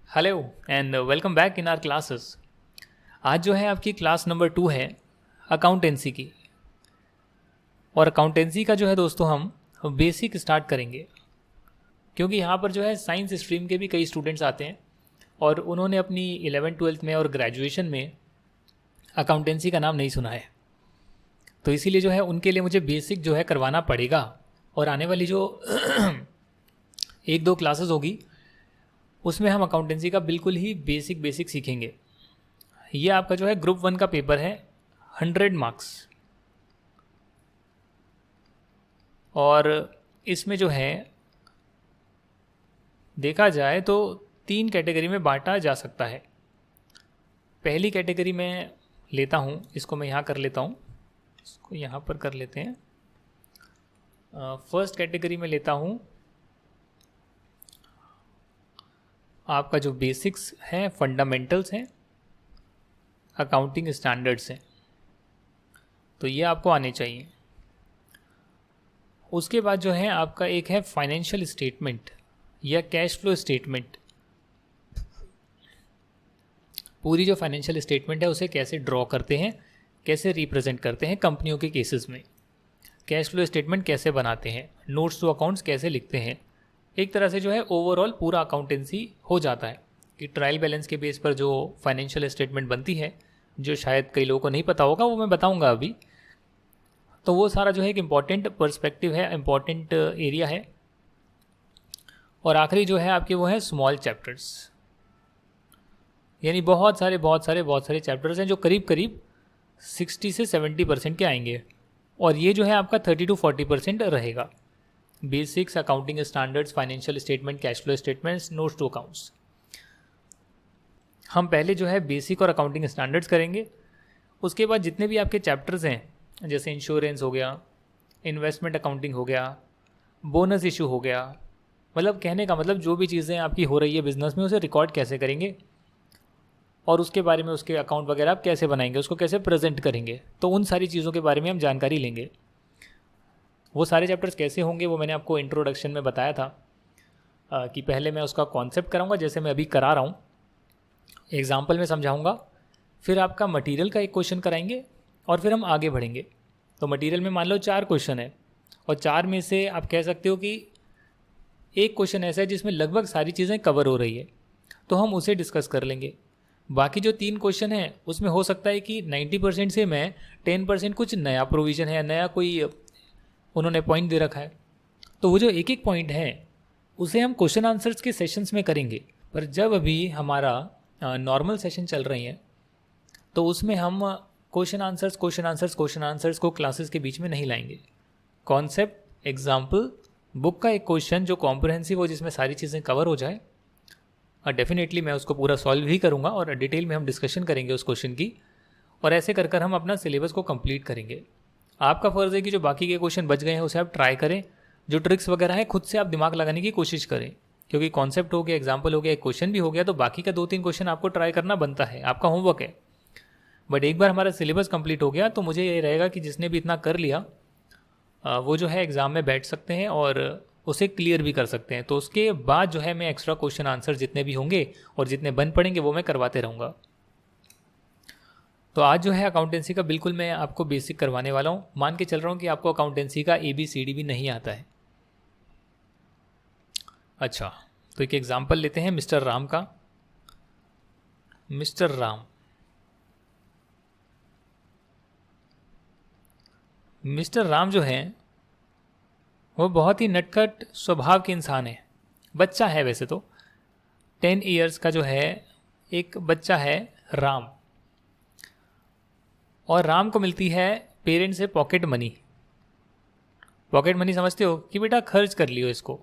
Hello and welcome back in our classes. आज जो है आपकी क्लास नंबर 2 है अकाउंटेंसी की। और अकाउंटेंसी का जो है दोस्तों हम बेसिक स्टार्ट करेंगे, क्योंकि यहाँ पर जो है साइंस स्ट्रीम के भी कई स्टूडेंट्स आते हैं और उन्होंने अपनी 11th-12th में और ग्रेजुएशन में अकाउंटेंसी का नाम नहीं सुना है। तो इसीलिए जो है उनके लिए मुझे बेसिक जो है करवाना पड़ेगा। और आने वाली जो एक दो क्लासेस होगी उसमें हम अकाउंटेंसी का बिल्कुल ही बेसिक बेसिक सीखेंगे। ये आपका जो है ग्रुप 1 का पेपर है, 100 मार्क्स। और इसमें जो है देखा जाए तो 3 कैटेगरी में बांटा जा सकता है। पहली कैटेगरी में लेता हूँ, इसको मैं यहाँ कर लेता हूँ, इसको यहाँ पर कर लेते हैं। फर्स्ट कैटेगरी में लेता हूँ आपका जो बेसिक्स हैं, फंडामेंटल्स हैं, अकाउंटिंग स्टैंडर्ड्स हैं, तो ये आपको आने चाहिए। उसके बाद जो है आपका एक है फाइनेंशियल स्टेटमेंट या कैश फ्लो स्टेटमेंट। पूरी जो फाइनेंशियल स्टेटमेंट है उसे कैसे ड्रॉ करते हैं, कैसे रिप्रेजेंट करते हैं कंपनियों के केसेस में, कैश फ्लो स्टेटमेंट कैसे बनाते हैं, नोट्स टू अकाउंट्स कैसे लिखते हैं। एक तरह से जो है ओवरऑल पूरा अकाउंटेंसी हो जाता है कि ट्रायल बैलेंस के बेस पर जो फाइनेंशियल स्टेटमेंट बनती है, जो शायद कई लोगों को नहीं पता होगा, वो मैं बताऊंगा अभी। तो वो सारा जो है एक इम्पॉर्टेंट पर्सपेक्टिव है, इम्पॉर्टेंट एरिया है। और आखिरी जो है आपके वो है स्मॉल चैप्टर्स, यानी बहुत सारे चैप्टर्स हैं जो करीब करीब 60 से 70% के आएंगे। और ये जो है आपका 30 to 40% रहेगा। Basics, accounting standards, financial statement, cash flow statements, notes to accounts. हम पहले जो है बेसिक और अकाउंटिंग स्टैंडर्ड्स करेंगे। उसके बाद जितने भी आपके चैप्टर्स हैं, जैसे इंश्योरेंस हो गया, इन्वेस्टमेंट अकाउंटिंग हो गया, बोनस इशू हो गया, मतलब कहने का मतलब जो भी चीज़ें आपकी हो रही है बिजनेस में उसे रिकॉर्ड कैसे करेंगे और उसके बारे में उसके अकाउंट वगैरह आप कैसे बनाएंगे, उसको कैसे प्रेजेंट करेंगे, तो उन सारी चीज़ों के बारे में हम जानकारी लेंगे। वो सारे चैप्टर्स कैसे होंगे वो मैंने आपको इंट्रोडक्शन में बताया था कि पहले मैं उसका कॉन्सेप्ट कराऊंगा, जैसे मैं अभी करा रहा हूँ, एग्जाम्पल में समझाऊंगा, फिर आपका मटेरियल का एक क्वेश्चन कराएंगे और फिर हम आगे बढ़ेंगे। तो मटेरियल में मान लो 4 क्वेश्चन है और 4 में से आप कह सकते हो कि एक क्वेश्चन ऐसा है जिसमें लगभग सारी चीज़ें कवर हो रही है, तो हम उसे डिस्कस कर लेंगे। बाकी जो 3 क्वेश्चन हैं उसमें हो सकता है कि 90% से मैं 10% कुछ नया प्रोविज़न है, नया कोई उन्होंने पॉइंट दे रखा है, तो वो जो एक एक पॉइंट है उसे हम क्वेश्चन आंसर्स के सेशंस में करेंगे। पर जब अभी हमारा नॉर्मल सेशन चल रही है तो उसमें हम क्वेश्चन आंसर्स को क्लासेस के बीच में नहीं लाएंगे। कॉन्सेप्ट, एग्जाम्पल, बुक का एक क्वेश्चन जो कॉम्प्रहेंसिव हो, जिसमें सारी चीज़ें कवर हो जाए, और डेफिनेटली मैं उसको पूरा सॉल्व भी करूँगा और डिटेल में हम डिस्कशन करेंगे उस क्वेश्चन की। और ऐसे कर कर हम अपना सिलेबस को कंप्लीट करेंगे। आपका फ़र्ज़ है कि जो बाकी के क्वेश्चन बच गए हैं उसे आप ट्राई करें, जो ट्रिक्स वगैरह है खुद से आप दिमाग लगाने की कोशिश करें, क्योंकि कॉन्सेप्ट हो गया, एग्जाम्पल हो गया, एक क्वेश्चन भी हो गया, तो बाकी का 2-3 क्वेश्चन आपको ट्राई करना बनता है, आपका होमवर्क है। बट एक बार हमारा सिलेबस कंप्लीट हो गया तो मुझे ये रहेगा कि जिसने भी इतना कर लिया वो जो है एग्ज़ाम में बैठ सकते हैं और उसे क्लियर भी कर सकते हैं। तो उसके बाद जो है मैं एक्स्ट्रा क्वेश्चन आंसर जितने भी होंगे और जितने बन पड़ेंगे वो मैं करवाते रहूँगा। तो आज जो है अकाउंटेंसी का बिल्कुल मैं आपको बेसिक करवाने वाला हूँ। मान के चल रहा हूँ कि आपको अकाउंटेंसी का ABCD भी नहीं आता है। अच्छा, तो एक एग्जांपल लेते हैं मिस्टर राम का। मिस्टर राम जो हैं वो बहुत ही नटखट स्वभाव के इंसान है। बच्चा है वैसे तो, 10 ईयर्स का जो है एक बच्चा है राम। और राम को मिलती है पेरेंट्स से पॉकेट मनी। पॉकेट मनी समझते हो कि बेटा खर्च कर लियो, इसको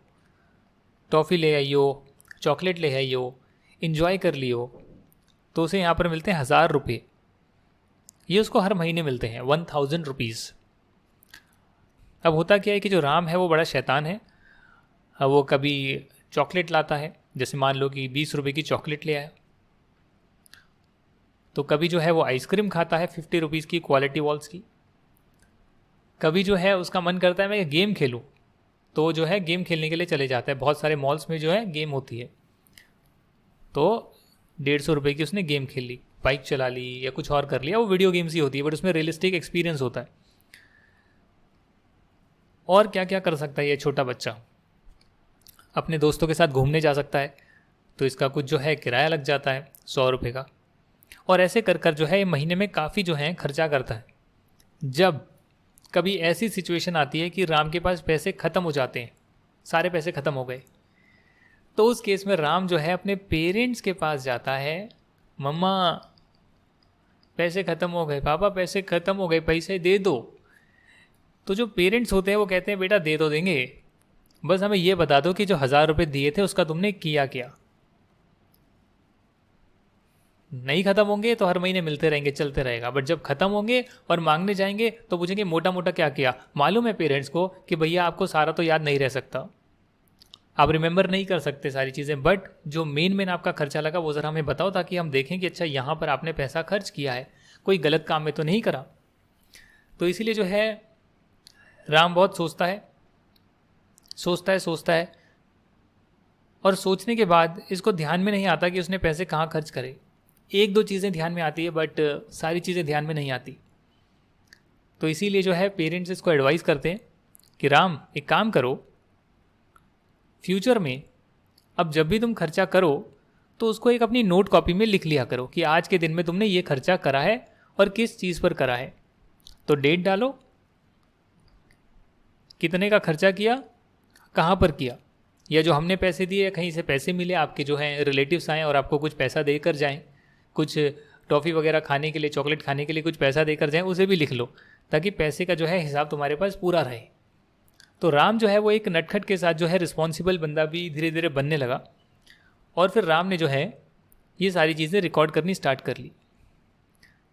टॉफ़ी ले आइयो, चॉकलेट ले आइयो, इन्जॉय कर लियो। तो उसे यहाँ पर मिलते हैं 1000 रुपये। ये उसको हर महीने मिलते हैं 1000 रुपीज़। अब होता क्या है कि जो राम है वो बड़ा शैतान है। अब वो कभी चॉकलेट लाता है, जैसे मान लो कि 20 रुपये की चॉकलेट ले आया, तो कभी जो है वो आइसक्रीम खाता है 50 रुपीज़ की, क्वालिटी वॉल्स की। कभी जो है उसका मन करता है मैं गेम खेलूं, तो जो है गेम खेलने के लिए चले जाता है। बहुत सारे मॉल्स में जो है गेम होती है, तो 150 रुपये की उसने गेम खेल ली, बाइक चला ली या कुछ और कर लिया, वो वीडियो गेम्स ही होती है बट उसमें रियलिस्टिक एक्सपीरियंस होता है। और क्या क्या कर सकता है ये छोटा बच्चा, अपने दोस्तों के साथ घूमने जा सकता है, तो इसका कुछ जो है किराया लग जाता है 100 रुपये का। और ऐसे कर कर जो है ये महीने में काफ़ी जो है खर्चा करता है। जब कभी ऐसी सिचुएशन आती है कि राम के पास पैसे ख़त्म हो जाते हैं, सारे पैसे ख़त्म हो गए, तो उस केस में राम जो है अपने पेरेंट्स के पास जाता है, मम्मा पैसे ख़त्म हो गए, पापा पैसे ख़त्म हो गए, पैसे दे दो। तो जो पेरेंट्स होते हैं वो कहते हैं बेटा दे दो देंगे, बस हमें ये बता दो कि जो 1000 रुपये दिए थे उसका तुमने किया क्या। नहीं ख़त्म होंगे तो हर महीने मिलते रहेंगे, चलते रहेगा, बट जब ख़त्म होंगे और मांगने जाएंगे तो पूछेंगे मोटा मोटा क्या किया। मालूम है पेरेंट्स को कि भैया आपको सारा तो याद नहीं रह सकता, आप रिमेंबर नहीं कर सकते सारी चीज़ें, बट जो मेन आपका खर्चा लगा वो ज़रा हमें बताओ ताकि हम देखें कि अच्छा यहाँ पर आपने पैसा खर्च किया है, कोई गलत काम में तो नहीं करा। तो इसीलिए जो है राम बहुत सोचता है और सोचने के बाद इसको ध्यान में नहीं आता कि उसने पैसे कहाँ खर्च करे। एक दो चीज़ें ध्यान में आती है बट सारी चीज़ें ध्यान में नहीं आती। तो इसीलिए जो है पेरेंट्स इसको एडवाइस करते हैं कि राम एक काम करो, फ्यूचर में अब जब भी तुम खर्चा करो तो उसको एक अपनी नोट कॉपी में लिख लिया करो कि आज के दिन में तुमने ये खर्चा करा है और किस चीज़ पर करा है। तो डेट डालो, कितने का खर्चा किया, कहाँ पर किया, या जो हमने पैसे दिए या कहीं से पैसे मिले, आपके जो हैं रिलेटिव्स आएँ और आपको कुछ पैसा देकर जाएं, कुछ टॉफ़ी वगैरह खाने के लिए, चॉकलेट खाने के लिए कुछ पैसा देकर जाएं, उसे भी लिख लो ताकि पैसे का जो है हिसाब तुम्हारे पास पूरा रहे। तो राम जो है वो एक नटखट के साथ जो है रिस्पॉन्सिबल बंदा भी धीरे धीरे बनने लगा और फिर राम ने जो है ये सारी चीज़ें रिकॉर्ड करनी स्टार्ट कर ली।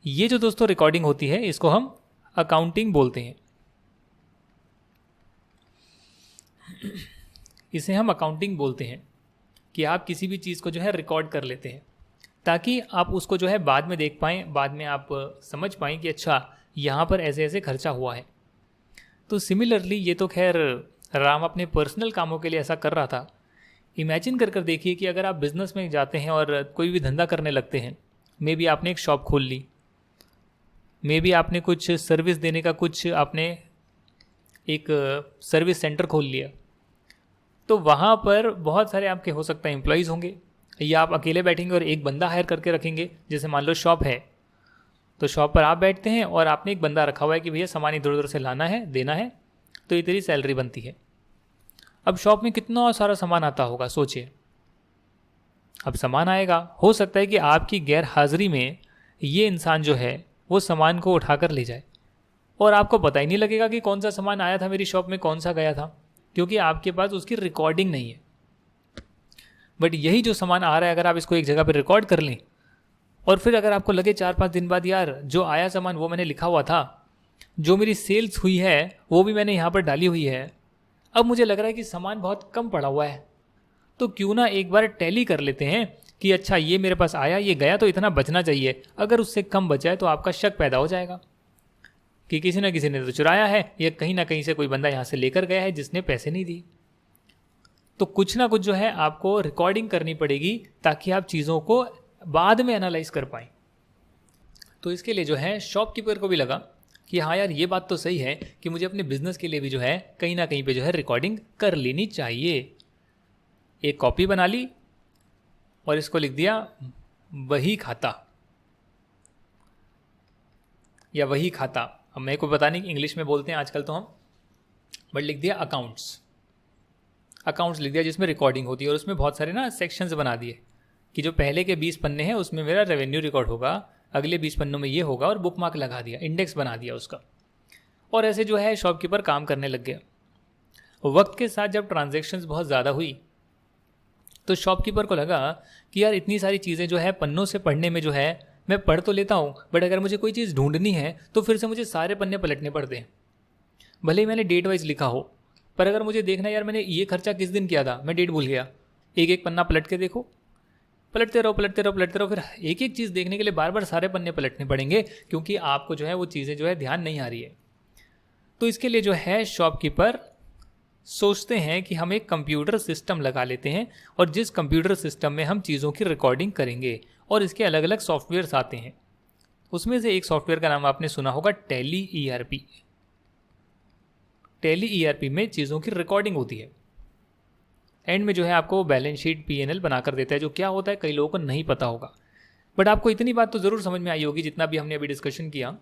ये जो दोस्तों रिकॉर्डिंग होती है इसको हम अकाउंटिंग बोलते हैं। इसे हम अकाउंटिंग बोलते हैं कि आप किसी भी चीज़ को जो है रिकॉर्ड कर लेते हैं ताकि आप उसको जो है बाद में देख पाएँ, बाद में आप समझ पाएँ कि अच्छा यहाँ पर ऐसे ऐसे खर्चा हुआ है। तो सिमिलरली ये तो खैर राम अपने पर्सनल कामों के लिए ऐसा कर रहा था। इमेजिन कर कर देखिए कि अगर आप बिज़नेस में जाते हैं और कोई भी धंधा करने लगते हैं, मे बी आपने एक शॉप खोल ली, मे बी आपने कुछ सर्विस देने का कुछ आपने एक सर्विस सेंटर खोल लिया, तो वहाँ पर बहुत सारे आपके हो सकता है एम्प्लॉयज़ होंगे, या आप अकेले बैठेंगे और एक बंदा हायर करके रखेंगे। जैसे मान लो शॉप है तो शॉप पर आप बैठते हैं और आपने एक बंदा रखा हुआ है कि भैया सामान इधर उधर से लाना है, देना है, तो ये तेरी सैलरी बनती है। अब शॉप में कितना सारा सामान आता होगा सोचिए। अब सामान आएगा, हो सकता है कि आपकी गैर हाजिरी में ये इंसान जो है वो सामान को उठाकर ले जाए और आपको पता ही नहीं लगेगा कि कौन सा सामान आया था मेरी शॉप में, कौन सा गया था, क्योंकि आपके पास उसकी रिकॉर्डिंग नहीं है। बट यही जो सामान आ रहा है अगर आप इसको एक जगह पर रिकॉर्ड कर लें और फिर अगर आपको लगे 4-5 दिन बाद यार जो आया सामान वो मैंने लिखा हुआ था, जो मेरी सेल्स हुई है वो भी मैंने यहाँ पर डाली हुई है, अब मुझे लग रहा है कि सामान बहुत कम पड़ा हुआ है, तो क्यों ना एक बार टैली कर लेते हैं कि अच्छा ये मेरे पास आया, ये गया, तो इतना बचना चाहिए। अगर उससे कम बचा है तो आपका शक पैदा हो जाएगा कि किसी ना किसी ने तो चुराया है या कहीं ना कहीं से कोई बंदा यहाँ से लेकर गया है जिसने पैसे नहीं दिए। तो कुछ ना कुछ जो है आपको रिकॉर्डिंग करनी पड़ेगी ताकि आप चीज़ों को बाद में एनालाइज कर पाएँ। तो इसके लिए जो है शॉपकीपर को भी लगा कि हाँ यार ये बात तो सही है कि मुझे अपने बिजनेस के लिए भी जो है कहीं ना कहीं पे जो है रिकॉर्डिंग कर लेनी चाहिए। एक कॉपी बना ली और इसको लिख दिया वही खाता या वही खाता, अब मेरे को पता नहीं इंग्लिश में बोलते हैं आजकल तो हम, बट लिख दिया अकाउंट्स लिख दिया जिसमें रिकॉर्डिंग होती है और उसमें बहुत सारे ना सेक्शंस बना दिए कि जो पहले के 20 पन्ने हैं उसमें मेरा रेवेन्यू रिकॉर्ड होगा, अगले 20 पन्नों में ये होगा, और बुक मार्क लगा दिया, इंडेक्स बना दिया उसका। और ऐसे जो है शॉपकीपर काम करने लग गया। वक्त के साथ जब ट्रांजैक्शंस बहुत ज़्यादा हुई तो शॉपकीपर को लगा कि यार इतनी सारी चीज़ें जो है पन्नों से पढ़ने में जो है मैं पढ़ तो लेता हूँ, बट अगर मुझे कोई चीज़ ढूंढनी है तो फिर से मुझे सारे पन्ने पलटने पड़ते हैं। भले ही मैंने डेट वाइज लिखा हो, पर अगर मुझे देखना यार मैंने ये खर्चा किस दिन किया था, मैं डेट भूल गया, एक एक पन्ना पलट के देखो, पलटते रहो, फिर एक एक चीज़ देखने के लिए बार बार सारे पन्ने पलटने पड़ेंगे क्योंकि आपको जो है वो चीज़ें जो है ध्यान नहीं आ रही है। तो इसके लिए जो है शॉपकीपर सोचते हैं कि हम एक कंप्यूटर सिस्टम लगा लेते हैं और जिस कंप्यूटर सिस्टम में हम चीज़ों की रिकॉर्डिंग करेंगे, और इसके अलग अलग सॉफ्टवेयर्स आते हैं। उसमें से एक सॉफ्टवेयर का नाम आपने सुना होगा, टैली ईआरपी। टैली ईआरपी में चीज़ों की रिकॉर्डिंग होती है। एंड में जो है आपको बैलेंस शीट पीएनएल बना कर देता है। जो क्या होता है कई लोगों को नहीं पता होगा, बट आपको इतनी बात तो ज़रूर समझ में आई होगी जितना भी हमने अभी डिस्कशन किया।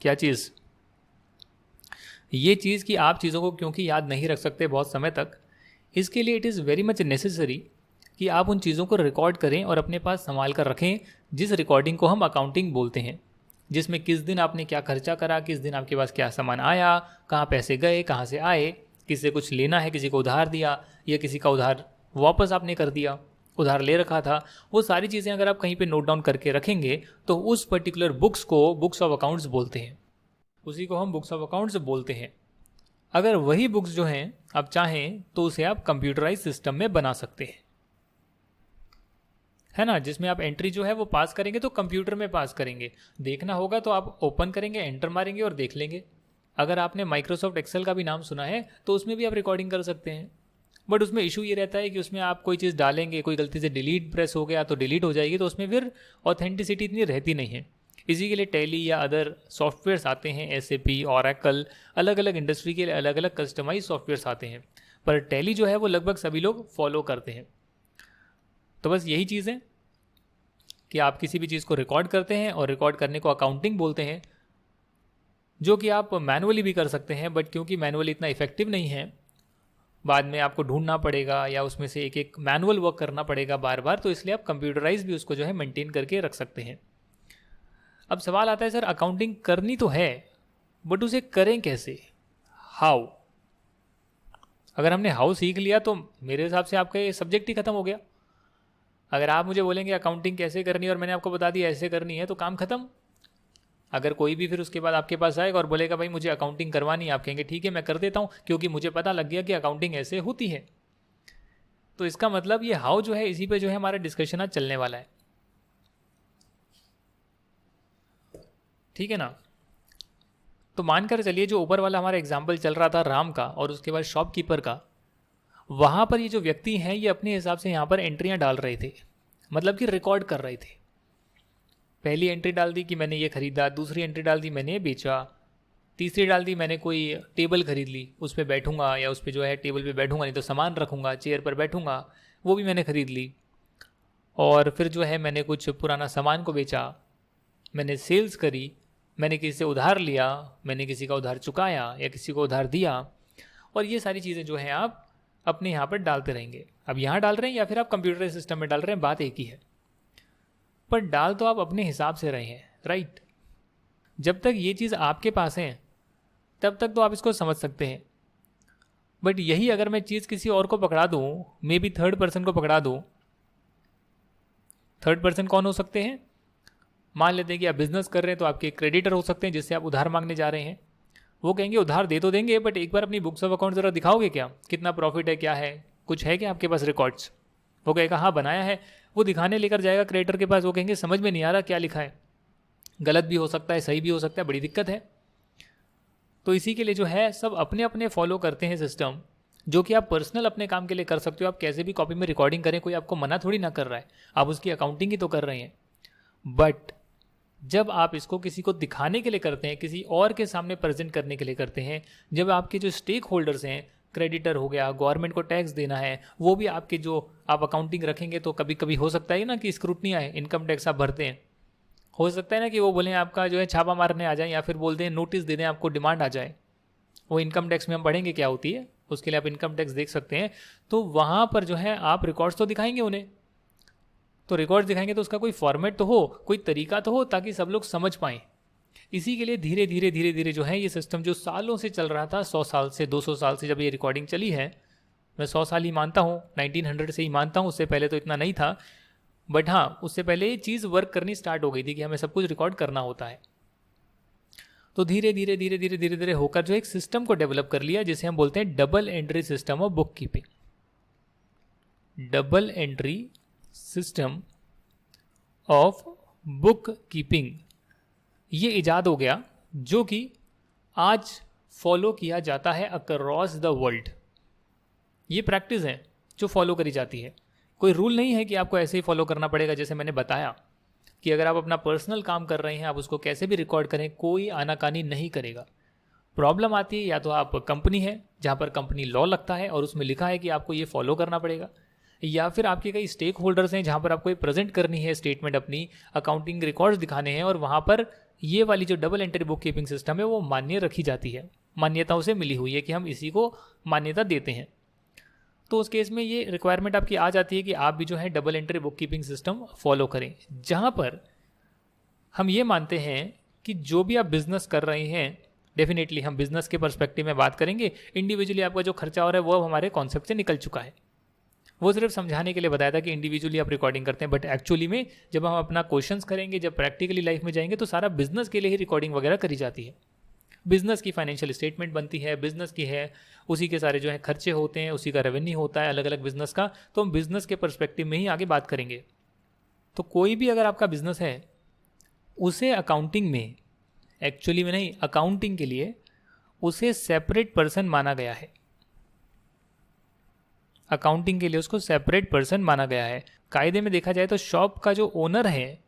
क्या चीज़? ये चीज़ कि आप चीज़ों को क्योंकि याद नहीं रख सकते बहुत समय तक, इसके लिए it is very much necessary कि आप उन चीज़ों को रिकॉर्ड करें और अपने पास संभाल कर रखें, जिस रिकॉर्डिंग को हम अकाउंटिंग बोलते हैं, जिसमें किस दिन आपने क्या खर्चा करा, किस दिन आपके पास क्या सामान आया, कहाँ पैसे गए, कहाँ से आए, किससे कुछ लेना है, किसी को उधार दिया या किसी का उधार वापस आपने कर दिया, उधार ले रखा था। वो सारी चीज़ें अगर आप कहीं पे नोट डाउन करके रखेंगे तो उस पर्टिकुलर बुक्स को बुक्स ऑफ अकाउंट्स बोलते हैं, उसी को हम बुक्स ऑफ अकाउंट्स बोलते हैं। अगर वही बुक्स जो हैं आप चाहें तो उसे आप कंप्यूटराइज सिस्टम में बना सकते हैं, है ना, जिसमें आप एंट्री जो है वो पास करेंगे तो कंप्यूटर में पास करेंगे। देखना होगा तो आप ओपन करेंगे, एंटर मारेंगे और देख लेंगे। अगर आपने माइक्रोसॉफ्ट एक्सेल का भी नाम सुना है तो उसमें भी आप रिकॉर्डिंग कर सकते हैं, बट उसमें इशू ये रहता है कि उसमें आप कोई चीज़ डालेंगे, कोई गलती से डिलीट प्रेस हो गया तो डिलीट हो जाएगी, तो उसमें फिर ऑथेंटिसिटी इतनी रहती नहीं है। इसी के लिए टैली या अदर सॉफ्टवेयर्स आते हैं, एसएपी, ओरेकल, अलग अलग इंडस्ट्री के लिए अलग अलग कस्टमाइज सॉफ्टवेयर्स आते हैं, पर टैली जो है वो लगभग सभी लोग फॉलो करते हैं। तो बस यही चीज़ है कि आप किसी भी चीज़ को रिकॉर्ड करते हैं और रिकॉर्ड करने को अकाउंटिंग बोलते हैं, जो कि आप मैनुअली भी कर सकते हैं, बट क्योंकि मैनुअली इतना इफेक्टिव नहीं है, बाद में आपको ढूंढना पड़ेगा या उसमें से एक एक मैनुअल वर्क करना पड़ेगा बार बार, तो इसलिए आप कंप्यूटराइज भी उसको जो है मेंटेन करके रख सकते हैं। अब सवाल आता है सर अकाउंटिंग करनी तो है बट उसे करें कैसे, हाउ? अगर हमने हाउ सीख लिया तो मेरे हिसाब से आपका ये सब्जेक्ट ही खत्म हो गया। अगर आप मुझे बोलेंगे अकाउंटिंग कैसे करनी है और मैंने आपको बता दिया ऐसे करनी है तो काम खत्म। अगर कोई भी फिर उसके बाद आपके पास आएगा और बोलेगा भाई मुझे अकाउंटिंग करवानी है, आप कहेंगे ठीक है मैं कर देता हूँ क्योंकि मुझे पता लग गया कि अकाउंटिंग ऐसे होती है। तो इसका मतलब ये हाउ जो है इसी पे जो है हमारा डिस्कशन आज चलने वाला है, ठीक है ना। तो मानकर चलिए जो ऊपर वाला हमारा एग्जाम्पल चल रहा था राम का और उसके बाद शॉपकीपर का, वहाँ पर ये जो व्यक्ति हैं ये अपने हिसाब से यहाँ पर एंट्रियाँ डाल रहे थे, मतलब कि रिकॉर्ड कर रहे थे। पहली एंट्री डाल दी कि मैंने ये खरीदा, दूसरी एंट्री डाल दी मैंने ये बेचा, तीसरी डाल दी मैंने कोई टेबल खरीद ली, उस पर बैठूंगा या उस पर जो है टेबल पे बैठूंगा नहीं तो सामान रखूंगा, चेयर पर बैठूंगा, वो भी मैंने खरीद ली। और फिर जो है मैंने कुछ पुराना सामान को बेचा, मैंने सेल्स करी, मैंने किसी से उधार लिया, मैंने किसी का उधार चुकाया या किसी को उधार दिया, और ये सारी चीज़ें जो हैं आप अपने यहाँ पर डालते रहेंगे। अब यहाँ डाल रहे हैं या फिर आप कंप्यूटर सिस्टम में डाल रहे हैं, बात एक ही है, पर डाल तो आप अपने हिसाब से रहे हैं, राइट। जब तक ये चीज़ आपके पास है तब तक तो आप इसको समझ सकते हैं, बट यही अगर मैं चीज़ किसी और को पकड़ा दूँ, मे बी थर्ड पर्सन को पकड़ा दूँ। थर्ड पर्सन कौन हो सकते हैं? मान लेते हैं कि आप बिजनेस कर रहे हैं तो आपके क्रेडिटर हो सकते हैं जिससे आप उधार मांगने जा रहे हैं। वो कहेंगे उधार दे तो देंगे बट एक बार अपनी बुक्स ऑफ अकाउंट ज़रा दिखाओगे क्या, कितना प्रॉफिट है, क्या है, कुछ है क्या आपके पास रिकॉर्ड्स? वो कहेगा हाँ बनाया है। वो दिखाने लेकर जाएगा क्रेडिटर के पास, वो कहेंगे समझ में नहीं आ रहा क्या लिखा है, गलत भी हो सकता है, सही भी हो सकता है, बड़ी दिक्कत है। तो इसी के लिए जो है सब अपने अपने फॉलो करते हैं सिस्टम, जो कि आप पर्सनल अपने काम के लिए कर सकते हो। आप कैसे भी कॉपी में रिकॉर्डिंग करें, कोई आपको मना थोड़ी ना कर रहा है, आप उसकी अकाउंटिंग ही तो कर रहे हैं। बट जब आप इसको किसी को दिखाने के लिए करते हैं, किसी और के सामने प्रेजेंट करने के लिए करते हैं, जब आपके जो स्टेक होल्डर्स हैं, क्रेडिटर हो गया, गवर्नमेंट को टैक्स देना है, वो भी आपके जो आप अकाउंटिंग रखेंगे तो कभी कभी हो सकता है ना कि स्क्रूटनी आए, इनकम टैक्स आप भरते हैं, हो सकता है ना कि वो बोलें आपका जो है छापा मारने आ जाए या फिर बोल दें नोटिस दे दें, आपको डिमांड आ जाए। वो इनकम टैक्स में हम पढ़ेंगे क्या होती है, उसके लिए आप इनकम टैक्स देख सकते हैं। तो वहाँ पर जो है आप रिकॉर्ड्स तो दिखाएंगे उन्हें, तो रिकॉर्ड्स दिखाएंगे तो उसका कोई फॉर्मेट तो हो, कोई तरीका तो हो ताकि सब लोग समझ पाएँ। इसी के लिए धीरे धीरे धीरे धीरे जो है ये सिस्टम जो सालों से चल रहा था, 100 साल से 200 साल से जब ये रिकॉर्डिंग चली है, मैं 100 साल ही मानता हूँ, 1900 से ही मानता हूँ, उससे पहले तो इतना नहीं था। बट हाँ, उससे पहले ये चीज़ वर्क करनी स्टार्ट हो गई थी कि हमें सब कुछ रिकॉर्ड करना होता है। तो धीरे धीरे धीरे धीरे धीरे धीरे होकर जो एक सिस्टम को डेवलप कर लिया जिसे हम बोलते हैं double entry system of book keeping. Double entry system of book keeping ये इजाद हो गया, जो कि आज फॉलो किया जाता है अक्रॉस द वर्ल्ड। ये प्रैक्टिस है जो फॉलो करी जाती है। कोई रूल नहीं है कि आपको ऐसे ही फॉलो करना पड़ेगा। जैसे मैंने बताया कि अगर आप अपना पर्सनल काम कर रहे हैं, आप उसको कैसे भी रिकॉर्ड करें, कोई आनाकानी नहीं करेगा। प्रॉब्लम आती है या तो आप कंपनी है जहाँ पर कंपनी लॉ लगता है और उसमें लिखा है कि आपको ये फॉलो करना पड़ेगा, या फिर आपके कई स्टेक होल्डर्स हैं जहाँ पर आपको ये प्रेजेंट करनी है स्टेटमेंट, अपनी अकाउंटिंग रिकॉर्ड्स दिखाने हैं, और वहाँ पर ये वाली जो double entry book keeping system है वो मान्य रखी जाती है, मान्यताओं से मिली हुई है कि हम इसी को मान्यता देते हैं। तो उस केस में ये रिक्वायरमेंट आपकी आ जाती है कि आप भी जो है double entry book keeping system follow करें, जहाँ पर हम ये मानते हैं कि जो भी आप बिजनेस कर रहे हैं, डेफिनेटली हम बिजनेस के पर्सपेक्टिव में बात करेंगे। इंडिविजुअली आपका जो खर्चा हो रहा है वो अब हमारे कॉन्सेप्ट से निकल चुका है। वो सिर्फ समझाने के लिए बताया था कि इंडिविजुअली आप रिकॉर्डिंग करते हैं, बट एक्चुअली में जब हम अपना क्वेश्चंस करेंगे, जब प्रैक्टिकली लाइफ में जाएंगे, तो सारा बिजनेस के लिए ही रिकॉर्डिंग वगैरह करी जाती है। बिजनेस की फाइनेंशियल स्टेटमेंट बनती है, बिजनेस की है, उसी के सारे जो है खर्चे होते हैं, उसी का रेवेन्यू होता है अलग अलग बिजनेस का। तो हम बिजनेस के पर्सपेक्टिव में ही आगे बात करेंगे। तो कोई भी अगर आपका बिजनेस है, उसे अकाउंटिंग में, एक्चुअली में नहीं, अकाउंटिंग के लिए उसे सेपरेट पर्सन माना गया है। अकाउंटिंग के लिए उसको सेपरेट पर्सन माना गया है। कायदे में देखा जाए तो शॉप का जो ओनर है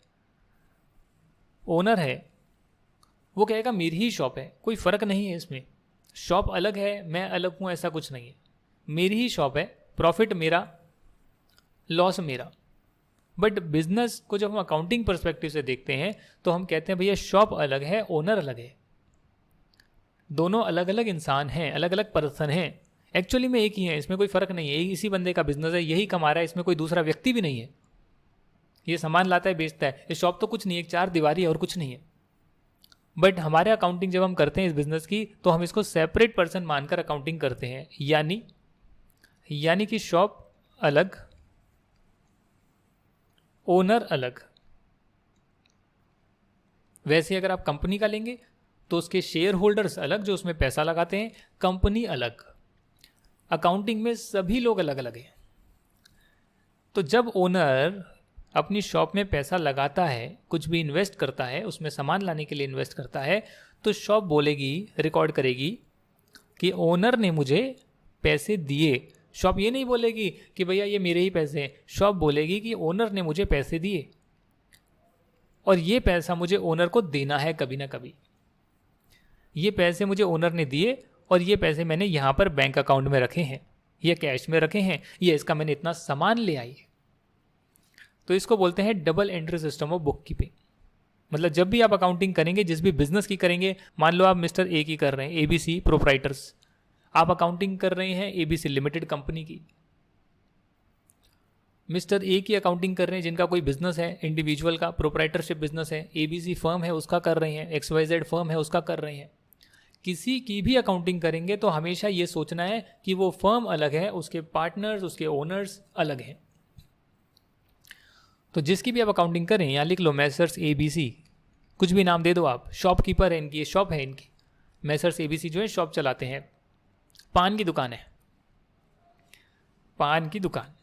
वो कहेगा मेरी ही शॉप है, कोई फ़र्क नहीं है इसमें, शॉप अलग है, मैं अलग हूँ, ऐसा कुछ नहीं है, मेरी ही शॉप है, प्रॉफिट मेरा, लॉस मेरा। बट बिजनेस को जब हम अकाउंटिंग पर्सपेक्टिव से देखते हैं तो हम कहते हैं भैया शॉप अलग है, ओनर अलग है, दोनों अलग अलग इंसान हैं, अलग अलग पर्सन हैं, एक्चुअली में एक ही है, इसमें कोई फ़र्क नहीं है, इसी बंदे का बिजनेस है, यही कमा रहा है, इसमें कोई दूसरा व्यक्ति भी नहीं है, ये सामान लाता है बेचता है, ये शॉप तो कुछ नहीं है, एक चार दीवारी है और कुछ नहीं है। बट हमारे अकाउंटिंग जब हम करते हैं इस बिजनेस की, तो हम इसको सेपरेट पर्सन मानकर अकाउंटिंग करते हैं, यानी कि शॉप अलग, ओनर अलग। वैसे अगर आप कंपनी का लेंगे तो उसके शेयर होल्डर्स अलग जो उसमें पैसा लगाते हैं, कंपनी अलग। अकाउंटिंग में सभी लोग अलग अलग हैं। तो जब ओनर अपनी शॉप में पैसा लगाता है, कुछ भी इन्वेस्ट करता है, उसमें सामान लाने के लिए इन्वेस्ट करता है, तो शॉप बोलेगी, रिकॉर्ड करेगी कि ओनर ने मुझे पैसे दिए। शॉप ये नहीं बोलेगी कि भैया ये मेरे ही पैसे हैं, शॉप बोलेगी कि ओनर ने मुझे पैसे दिए और ये पैसा मुझे ओनर को देना है कभी ना कभी। ये पैसे मुझे ओनर ने दिए और ये पैसे मैंने यहाँ पर बैंक अकाउंट में रखे हैं, ये कैश में रखे हैं, ये इसका मैंने इतना सामान ले आई है। तो इसको बोलते हैं double entry system of book keeping. मतलब जब भी आप अकाउंटिंग करेंगे, जिस भी बिजनेस की करेंगे, मान लो आप मिस्टर ए की कर रहे हैं, ABC प्रोप्राइटर्स, आप अकाउंटिंग कर रहे हैं ABC लिमिटेड कंपनी की। मिस्टर ए की अकाउंटिंग कर रहे हैं जिनका कोई बिजनेस है, इंडिविजुअल का प्रोप्राइटरशिप बिजनेस है, ABC फर्म है उसका कर रहे हैं, XYZ फर्म है उसका कर रहे हैं। किसी की भी अकाउंटिंग करेंगे तो हमेशा ये सोचना है कि वो फर्म अलग है, उसके पार्टनर्स, उसके ओनर्स अलग हैं। तो जिसकी भी आप अकाउंटिंग करें, यहाँ लिख लो मैसर्स ABC, कुछ भी नाम दे दो आप, शॉपकीपर है इनकी, ये शॉप है इनकी, मैसर्स ABC जो है शॉप चलाते हैं, पान की दुकान है, पान की दुकान,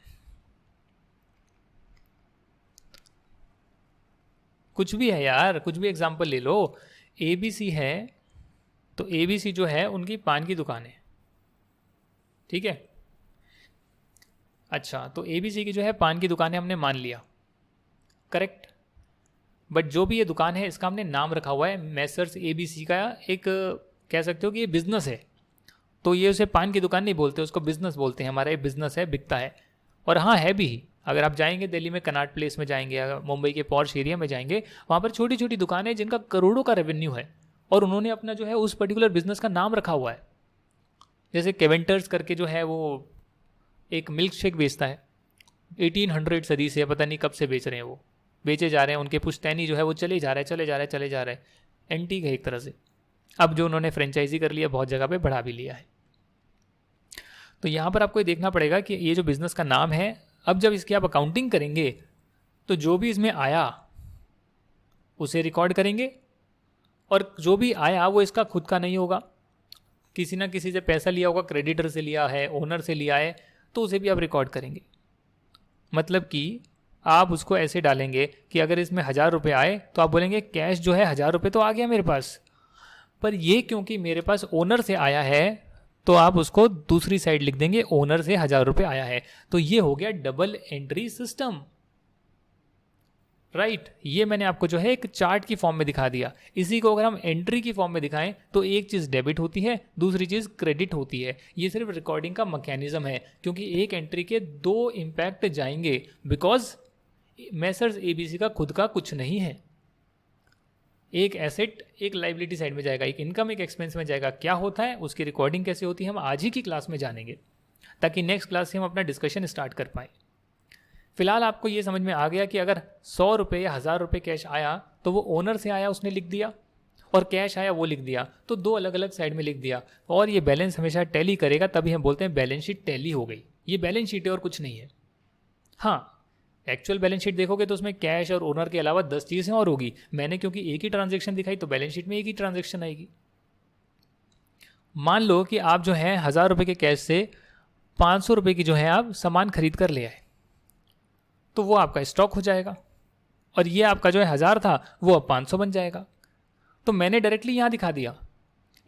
कुछ भी है यार, कुछ भी एग्जाम्पल ले लो, ABC है तो ABC जो है उनकी पान की दुकान है, ठीक है। अच्छा, तो ABC की जो है पान की दुकान है, हमने मान लिया, करेक्ट। बट जो भी ये दुकान है इसका हमने नाम रखा हुआ है मैसर्स ABC का, एक कह सकते हो कि ये बिजनेस है, तो ये उसे पान की दुकान नहीं बोलते, उसको बिजनेस बोलते हैं, हमारा ये बिजनेस है, बिकता है। और हाँ है भी, अगर आप जाएंगे दिल्ली में कनॉट प्लेस में जाएंगे, अगर मुंबई के पॉश एरिया में जाएंगे, वहाँ पर छोटी छोटी दुकानें जिनका करोड़ों का रेवेन्यू है और उन्होंने अपना जो है उस पर्टिकुलर बिजनेस का नाम रखा हुआ है। जैसे केवेंटर्स करके जो है वो एक मिल्क शेक बेचता है, 1800 सदी से, पता नहीं कब से बेच रहे हैं, वो बेचे जा रहे हैं, उनके पुश्तैनी जो है वो चले जा रहे हैं, एंटीक है एक तरह से। अब जो उन्होंने फ्रेंचाइजी कर लिया, बहुत जगह पे बढ़ा भी लिया है। तो यहाँ पर आपको ये देखना पड़ेगा कि ये जो बिज़नेस का नाम है, अब जब इसकी आप अकाउंटिंग करेंगे तो जो भी इसमें आया उसे रिकॉर्ड करेंगे, और जो भी आया वो इसका खुद का नहीं होगा, किसी ना किसी से पैसा लिया होगा, क्रेडिटर से लिया है, ओनर से लिया है, तो उसे भी आप रिकॉर्ड करेंगे। मतलब कि आप उसको ऐसे डालेंगे कि अगर इसमें 1000 रुपये आए तो आप बोलेंगे कैश जो है 1000 रुपये तो आ गया मेरे पास, पर ये क्योंकि मेरे पास ओनर से आया है तो आप उसको दूसरी साइड लिख देंगे, ओनर से 1000 रुपये आया है। तो ये हो गया डबल एंट्री सिस्टम, राइट। ये मैंने आपको जो है एक चार्ट की फॉर्म में दिखा दिया। इसी को अगर हम एंट्री की फॉर्म में दिखाएं तो एक चीज़ डेबिट होती है, दूसरी चीज़ क्रेडिट होती है। ये सिर्फ रिकॉर्डिंग का मैकेनिज्म है, क्योंकि एक एंट्री के दो इम्पैक्ट जाएंगे, बिकॉज मैसर्स एबीसी का खुद का कुछ नहीं है। एक एसेट एक लाइबिलिटी साइड में जाएगा, एक इनकम एक एक्सपेंस में जाएगा। क्या होता है, उसकी रिकॉर्डिंग कैसे होती है, हम आज ही की क्लास में जानेंगे, ताकि नेक्स्ट क्लास से हम अपना डिस्कशन स्टार्ट कर पाएँ। फिलहाल आपको ये समझ में आ गया कि अगर 100 रुपये या 1000 रुपये कैश आया तो वो ओनर से आया, उसने लिख दिया, और कैश आया वो लिख दिया, तो दो अलग अलग साइड में लिख दिया। और ये बैलेंस हमेशा टैली करेगा, तभी हम बोलते हैं बैलेंस शीट टैली हो गई। ये बैलेंस शीट है और कुछ नहीं है। हाँ, एक्चुअल बैलेंस शीट देखोगे तो उसमें कैश और ओनर के अलावा 10 चीज़ें और होगी। मैंने क्योंकि एक ही ट्रांजेक्शन दिखाई तो बैलेंस शीट में एक ही ट्रांजेक्शन आएगी। मान लो कि आप जो है 1000 रुपये के कैश से 500 रुपये की जो है आप सामान खरीद कर ले आए, तो वो आपका स्टॉक हो जाएगा, और ये आपका जो है 1000 था वो अब 500 बन जाएगा। तो मैंने डायरेक्टली यहाँ दिखा दिया।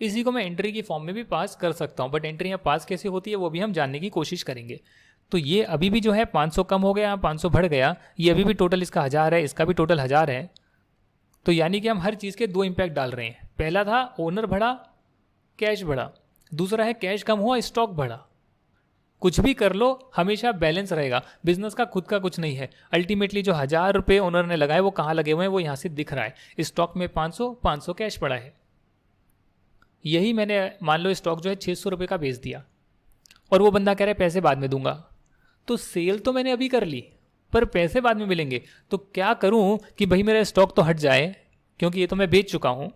इसी को मैं एंट्री की फॉर्म में भी पास कर सकता हूँ, बट एंट्री यहाँ पास कैसे होती है वो भी हम जानने की कोशिश करेंगे। तो ये अभी भी जो है 500 कम हो गया, 500 बढ़ गया, ये अभी भी टोटल इसका 1000 है, इसका भी टोटल 1000 है। तो यानी कि हम हर चीज़ के दो इम्पैक्ट डाल रहे हैं। पहला था ओनर बढ़ा, कैश बढ़ा, दूसरा है कैश कम हुआ, स्टॉक बढ़ा। कुछ भी कर लो हमेशा बैलेंस रहेगा। बिजनेस का खुद का कुछ नहीं है। अल्टीमेटली जो 1000 रुपये ओनर ने लगाए वो कहाँ लगे हुए हैं, वो यहाँ से दिख रहा है। स्टॉक में 500 कैश पड़ा है। यही मैंने मान लो स्टॉक जो है 600 रुपये का बेच दिया, और वो बंदा कह रहा है पैसे बाद में दूंगा। तो सेल तो मैंने अभी कर ली, पर पैसे बाद में मिलेंगे। तो क्या करूं कि भाई मेरा स्टॉक तो हट जाए, क्योंकि ये तो मैं बेच चुका हूं,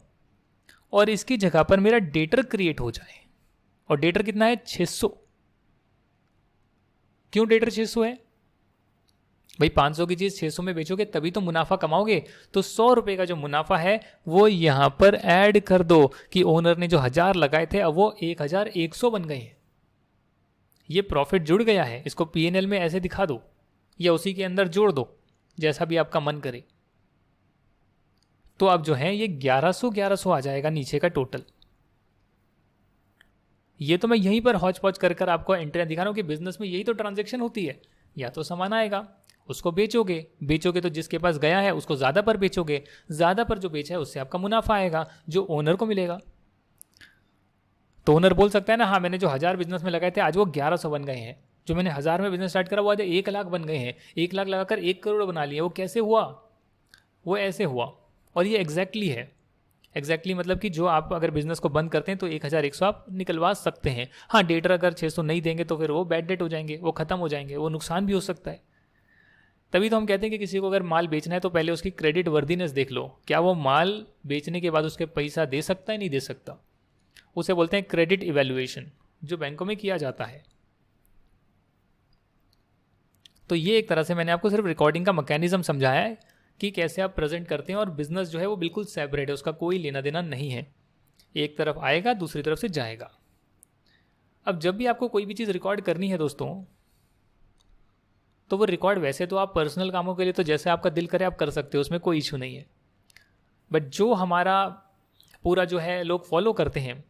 और इसकी जगह पर मेरा डेटर क्रिएट हो जाए। और डेटर कितना है, 600। क्यों डेटर 600 है भाई? 500 की चीज़ 600 में बेचोगे तभी तो मुनाफा कमाओगे। तो 100 रुपये का जो मुनाफा है वो यहाँ पर ऐड कर दो कि ओनर ने जो 1000 लगाए थे अब वो 1100 बन गए हैं। ये प्रॉफिट जुड़ गया है। इसको पीएनएल में ऐसे दिखा दो या उसी के अंदर जोड़ दो, जैसा भी आपका मन करे। तो अब जो है ये 1100 आ जाएगा नीचे का टोटल। ये तो मैं यहीं पर हौच पौच कर आपको एंट्रियां दिखा रहा हूं कि बिजनेस में यही तो ट्रांजैक्शन होती है। या तो सामान आएगा, उसको बेचोगे तो जिसके पास गया है उसको ज़्यादा पर बेचोगे, ज़्यादा पर जो बेचा है उससे आपका मुनाफा आएगा जो ओनर को मिलेगा। तो ओनर बोल सकता है ना, हाँ मैंने जो 1000 बिजनेस में लगाए थे आज वो 1100 बन गए हैं। जो मैंने 1000 में बिजनेस स्टार्ट करा वो आज 1 लाख बन गए हैं। 1 लाख लगाकर 1 करोड़ बना लिए। वो कैसे हुआ? वो ऐसे हुआ। और ये एग्जैक्टली है। एग्जैक्टली मतलब कि जो आप अगर बिजनेस को बंद करते हैं तो 1100 आप निकलवा सकते हैं। हाँ, डेटर अगर 600 नहीं देंगे तो फिर वो बैड डेट हो जाएंगे, वो ख़त्म हो जाएंगे, वो नुकसान भी हो सकता है। तभी तो हम कहते हैं कि किसी को अगर माल बेचना है तो पहले उसकी क्रेडिट वर्दीनेस देख लो। क्या वो माल बेचने के बाद उसके पैसा दे सकता है, नहीं दे सकता। उसे बोलते हैं क्रेडिट इवैल्यूएशन, जो बैंकों में किया जाता है। तो ये एक तरह से मैंने आपको सिर्फ रिकॉर्डिंग का मैकेनिज्म समझाया है कि कैसे आप प्रेजेंट करते हैं। और बिजनेस जो है वो बिल्कुल सेपरेट है, उसका कोई लेना देना नहीं है। एक तरफ आएगा दूसरी तरफ से जाएगा। अब जब भी आपको कोई भी चीज़ रिकॉर्ड करनी है दोस्तों, तो वो रिकॉर्ड वैसे तो आप पर्सनल कामों के लिए तो जैसे आपका दिल करे आप कर सकते हो, उसमें कोई इशू नहीं है। बट जो हमारा पूरा जो है लोग फॉलो करते हैं,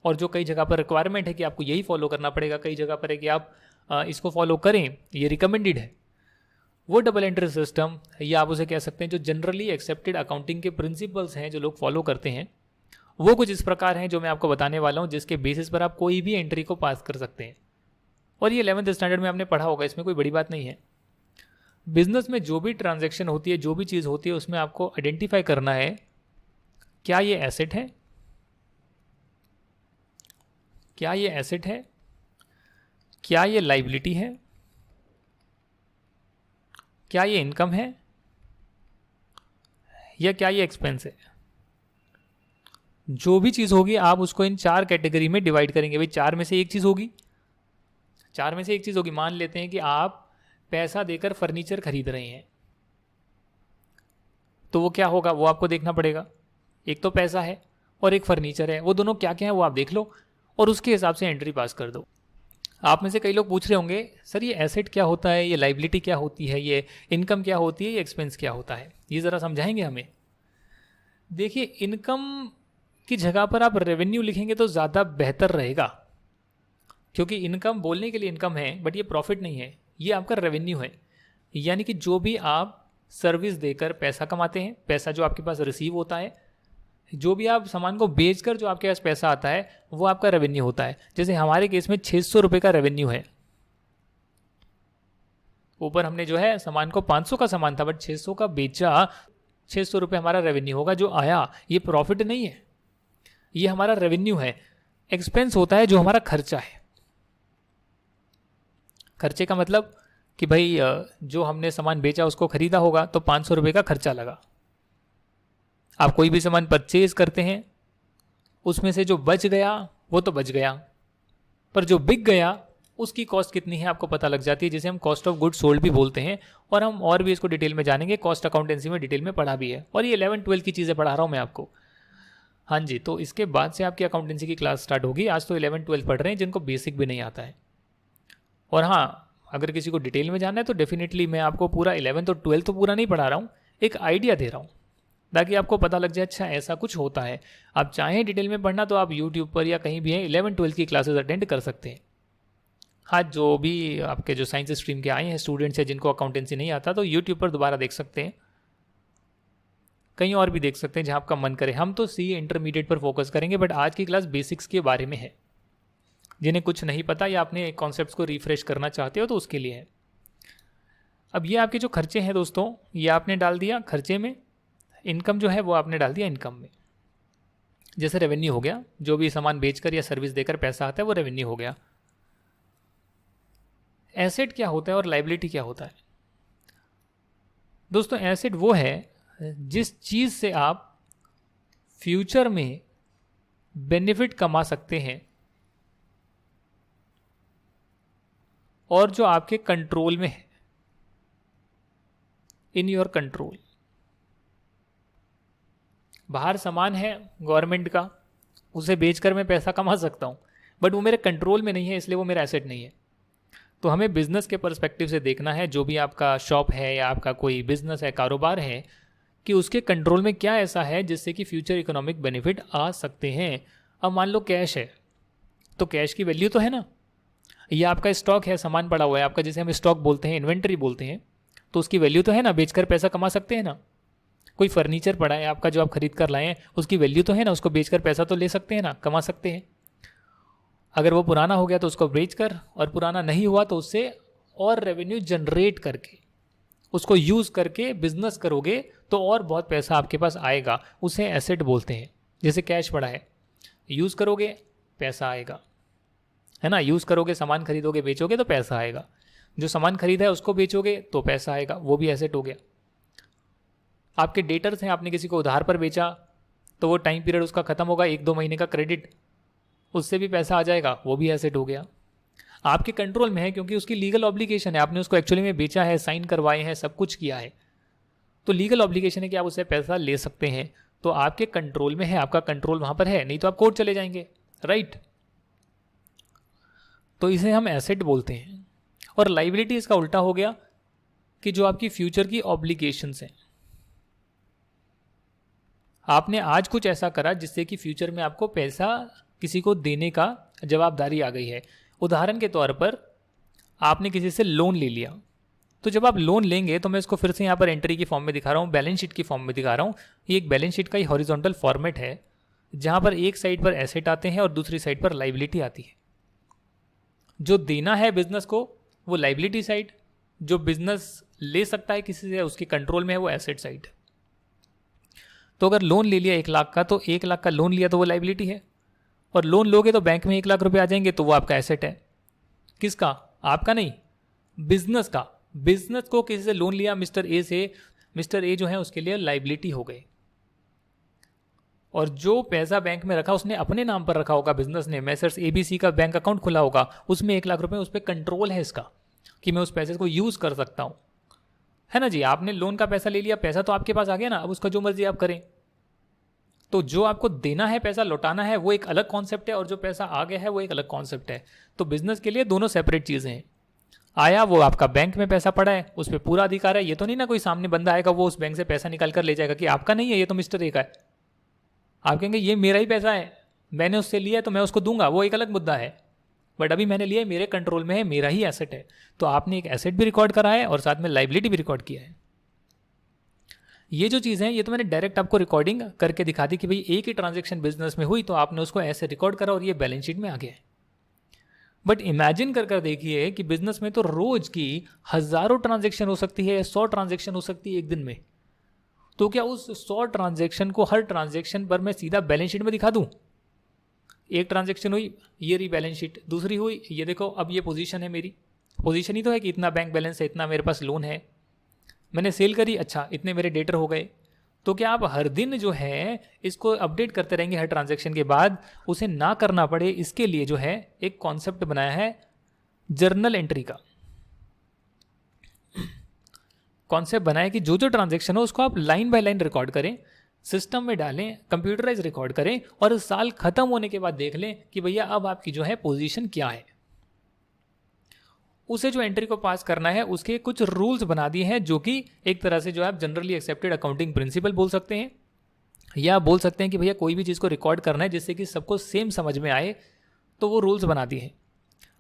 और जो कई जगह पर रिक्वायरमेंट है कि आपको यही फॉलो करना पड़ेगा, कई जगह पर है कि आप इसको फॉलो करें, ये रिकमेंडेड है, वो डबल एंट्री सिस्टम, या आप उसे कह सकते हैं जो जनरली एक्सेप्टेड अकाउंटिंग के प्रिंसिपल्स हैं जो लोग फॉलो करते हैं, वो कुछ इस प्रकार हैं जो मैं आपको बताने वाला हूँ, जिसके बेसिस पर आप कोई भी एंट्री को पास कर सकते हैं। और ये 11th स्टैंडर्ड में आपने पढ़ा होगा, इसमें कोई बड़ी बात नहीं है। बिजनेस में जो भी ट्रांजैक्शन होती है, जो भी चीज़ होती है, उसमें आपको आइडेंटिफाई करना है क्या ये एसेट है, क्या ये एसेट है, क्या ये लाइबिलिटी है, क्या ये इनकम है, या क्या ये एक्सपेंस है। जो भी चीज़ होगी आप उसको इन 4 कैटेगरी में डिवाइड करेंगे। भाई 4 में से एक चीज़ होगी, 4 में से एक चीज़ होगी। मान लेते हैं कि आप पैसा देकर फर्नीचर खरीद रहे हैं, तो वो क्या होगा वो आपको देखना पड़ेगा। एक तो पैसा है और एक फर्नीचर है, वो दोनों क्या क्या है वो आप देख लो और उसके हिसाब से एंट्री पास कर दो। आप में से कई लोग पूछ रहे होंगे सर ये एसेट क्या होता है, ये लाइबिलिटी क्या होती है, ये इनकम क्या होती है, ये एक्सपेंस क्या होता है, ये ज़रा समझाएंगे हमें। देखिए इनकम की जगह पर आप रेवेन्यू लिखेंगे तो ज़्यादा बेहतर रहेगा, क्योंकि इनकम बोलने के लिए इनकम है बट ये प्रॉफिट नहीं है, ये आपका रेवेन्यू है। यानी कि जो भी आप सर्विस देकर पैसा कमाते हैं, पैसा जो आपके पास रिसीव होता है, जो भी आप सामान को बेचकर जो आपके पास पैसा आता है, वो आपका रेवेन्यू होता है। जैसे हमारे केस में 600 रुपये का रेवेन्यू है। ऊपर हमने जो है सामान को 500 का सामान था बट 600 का बेचा, 600 रुपये हमारा रेवेन्यू होगा जो आया। ये प्रॉफिट नहीं है, ये हमारा रेवेन्यू है। एक्सपेंस होता है जो हमारा खर्चा है। खर्चे का मतलब कि भाई जो हमने सामान बेचा उसको खरीदा होगा तो 500 रुपये का खर्चा लगा। आप कोई भी सामान परचेज करते हैं, उसमें से जो बच गया वो तो बच गया, पर जो बिक गया उसकी कॉस्ट कितनी है आपको पता लग जाती है, जिसे हम कॉस्ट ऑफ गुड सोल्ड भी बोलते हैं। और हम और भी इसको डिटेल में जानेंगे, कॉस्ट अकाउंटेंसी में डिटेल में पढ़ा भी है, और ये 11-12 की चीज़ें पढ़ा रहा हूँ मैं आपको। हाँ जी, तो इसके बाद से आपकी अकाउंटेंसी की क्लास स्टार्ट होगी। आज तो 11-12 पढ़ रहे हैं जिनको बेसिक भी नहीं आता है। और हाँ, अगर किसी को डिटेल में जानना है तो डेफिनेटली मैं आपको पूरा 11th और 12th तो पूरा नहीं पढ़ा रहा हूँ, एक आइडिया दे रहा हूँ ताकि आपको पता लग जाए अच्छा ऐसा कुछ होता है। आप चाहें डिटेल में पढ़ना तो आप यूट्यूब पर या कहीं भी हैं 11-12 की क्लासेस अटेंड कर सकते हैं। हाँ, जो भी आपके जो साइंस स्ट्रीम के आए हैं स्टूडेंट्स हैं जिनको अकाउंटेंसी नहीं आता तो यूट्यूब पर दोबारा देख सकते हैं, कहीं और भी देख सकते हैं जहाँ आपका मन करे। हम तो सी इंटरमीडिएट पर फोकस करेंगे, बट आज की क्लास बेसिक्स के बारे में है। जिन्हें कुछ नहीं पता या अपने कॉन्सेप्ट्स को रिफ्रेश करना चाहते हो तो उसके लिए है। अब ये आपके जो खर्चे हैं दोस्तों, ये आपने डाल दिया खर्चे में, इनकम जो है वो आपने डाल दिया इनकम में। जैसे रेवेन्यू हो गया, जो भी सामान बेचकर या सर्विस देकर पैसा आता है वो रेवेन्यू हो गया। एसेट क्या होता है और लाइबिलिटी क्या होता है? दोस्तों, एसेट वो है जिस चीज़ से आप फ्यूचर में बेनिफिट कमा सकते हैं और जो आपके कंट्रोल में है, इन योर कंट्रोल। बाहर सामान है गवर्नमेंट का, उसे बेचकर मैं पैसा कमा सकता हूँ, बट वो मेरे कंट्रोल में नहीं है, इसलिए वो मेरा एसेट नहीं है। तो हमें बिजनेस के पर्सपेक्टिव से देखना है, जो भी आपका शॉप है या आपका कोई बिजनेस है, कारोबार है, कि उसके कंट्रोल में क्या ऐसा है जिससे कि फ्यूचर इकोनॉमिक बेनिफिट आ सकते हैं। अब मान लो कैश है, तो कैश की वैल्यू तो है ना, ये आपका स्टॉक है, सामान पड़ा हुआ है आपका, जिसे हम स्टॉक बोलते हैं, इन्वेंट्री बोलते हैं, तो उसकी वैल्यू तो है ना, बेचकर पैसा कमा सकते हैं ना। कोई फर्नीचर पड़ा है आपका जो आप खरीद कर लाए हैं, उसकी वैल्यू तो है ना, उसको बेचकर पैसा तो ले सकते हैं ना, कमा सकते हैं। अगर वो पुराना हो गया तो उसको बेचकर, और पुराना नहीं हुआ तो उससे और रेवेन्यू जनरेट करके उसको यूज़ करके बिजनेस करोगे तो और बहुत पैसा आपके पास आएगा, उसे एसेट बोलते हैं। जैसे कैश पड़ा है, यूज़ करोगे पैसा आएगा, है ना, यूज़ करोगे, सामान खरीदोगे बेचोगे तो पैसा आएगा, जो सामान खरीदा है उसको बेचोगे तो पैसा आएगा, वो भी एसेट हो गया। आपके डेटर्स हैं, आपने किसी को उधार पर बेचा तो वो टाइम पीरियड उसका खत्म होगा, 1-2 महीने का क्रेडिट, उससे भी पैसा आ जाएगा, वो भी एसेट हो गया। आपके कंट्रोल में है क्योंकि उसकी लीगल ऑब्लिगेशन है, आपने उसको एक्चुअली में बेचा है, साइन करवाए हैं, सब कुछ किया है, तो लीगल ऑब्लिगेशन है कि आप उससे पैसा ले सकते हैं। तो आपके कंट्रोल में है, आपका कंट्रोल वहां पर है, नहीं तो आप कोर्ट चले जाएंगे, राइट। तो इसे हम एसेट बोलते हैं। और लाइबिलिटी इसका उल्टा हो गया कि जो आपकी फ्यूचर की ऑब्लिगेशंस हैं, आपने आज कुछ ऐसा करा जिससे कि फ्यूचर में आपको पैसा किसी को देने का जवाबदारी आ गई है। उदाहरण के तौर पर आपने किसी से लोन ले लिया, तो जब आप लोन लेंगे, तो मैं इसको फिर से यहाँ पर एंट्री की फॉर्म में दिखा रहा हूँ, बैलेंस शीट की फॉर्म में दिखा रहा हूँ। ये एक बैलेंस शीट का ही हॉरिजॉन्टल फॉर्मेट है, जहाँ पर एक साइड पर एसेट आते हैं और दूसरी साइड पर लाइबिलिटी आती है। जो देना है बिजनेस को वो लाइबिलिटी साइड, जो बिजनेस ले सकता है किसी से उसके कंट्रोल में है वो एसेट साइड। तो अगर लोन ले लिया 1 लाख का, तो 1 लाख का लोन लिया तो वो लाइबिलिटी है, और लोन लोगे तो बैंक में 1 लाख रुपए आ जाएंगे तो वो आपका एसेट है। किसका? आपका नहीं, बिजनेस का। बिजनेस को किसी से लोन लिया मिस्टर ए से, मिस्टर ए जो है उसके लिए लाइबिलिटी हो गई। और जो पैसा बैंक में रखा उसने अपने नाम पर रखा होगा, बिजनेस ने मैसर्स ABC का बैंक अकाउंट खुला होगा, उसमें 1 लाख रुपए, उस पर कंट्रोल है इसका कि मैं उस पैसे को यूज कर सकता हूं, है ना जी। आपने लोन का पैसा ले लिया, पैसा तो आपके पास आ गया ना, अब उसका जो मर्जी आप करें। तो जो आपको देना है, पैसा लौटाना है, वो एक अलग कॉन्सेप्ट है, और जो पैसा आ गया है वो एक अलग कॉन्सेप्ट है। तो बिजनेस के लिए दोनों सेपरेट चीजें हैं। आया वो आपका बैंक में पैसा पड़ा है, उस पर पूरा अधिकार है। ये तो नहीं ना कोई सामने बंदा आएगा वो उस बैंक से पैसा निकाल कर ले जाएगा कि आपका नहीं है, ये तो मिस्टर ए का है। आप कहेंगे ये मेरा ही पैसा है, मैंने उससे लिया है तो मैं उसको दूंगा, वो एक अलग मुद्दा है। बट अभी मैंने लिया है, मेरे कंट्रोल में है, मेरा ही एसेट है। तो आपने एक एसेट भी रिकॉर्ड करा है और साथ में लाइबिलिटी भी रिकॉर्ड किया है। ये जो चीज़ है ये तो मैंने डायरेक्ट आपको रिकॉर्डिंग करके दिखा दी कि भाई एक ही ट्रांजेक्शन बिजनेस में हुई तो आपने उसको ऐसे रिकॉर्ड करा और ये बैलेंस शीट में आ गया है। बट इमेजिन कर देखिए कि बिजनेस में तो रोज की हजारों ट्रांजेक्शन हो सकती है, 100 ट्रांजेक्शन हो सकती है एक दिन में। तो क्या उस 100 ट्रांजेक्शन को हर ट्रांजेक्शन पर मैं सीधा बैलेंस शीट में दिखा दूं? एक ट्रांजेक्शन हुई, ये रही बैलेंस शीट, दूसरी हुई, ये देखो अब ये पोजीशन है मेरी, पोजीशन ही तो है कि इतना बैंक बैलेंस है, इतना मेरे पास लोन है, मैंने सेल करी, अच्छा इतने मेरे डेटर हो गए। तो क्या आप हर दिन जो है इसको अपडेट करते रहेंगे हर ट्रांजैक्शन के बाद, उसे ना करना पड़े, इसके लिए जो है एक कॉन्सेप्ट बनाया है जर्नल एंट्री का। कॉन्सेप्ट बनाया कि जो जो ट्रांजैक्शन हो उसको आप लाइन बाय लाइन रिकॉर्ड करें, सिस्टम में डालें, कंप्यूटराइज रिकॉर्ड करें और साल खत्म होने के बाद देख लें कि भैया अब आपकी जो है पोजीशन क्या है। उसे जो एंट्री को पास करना है उसके कुछ रूल्स बना दिए हैं, जो कि एक तरह से जो आप जनरली एक्सेप्टेड अकाउंटिंग प्रिंसिपल बोल सकते हैं, या बोल सकते हैं कि भैया कोई भी चीज़ को रिकॉर्ड करना है जिससे कि सबको सेम समझ में आए, तो वो रूल्स बना दिए हैं।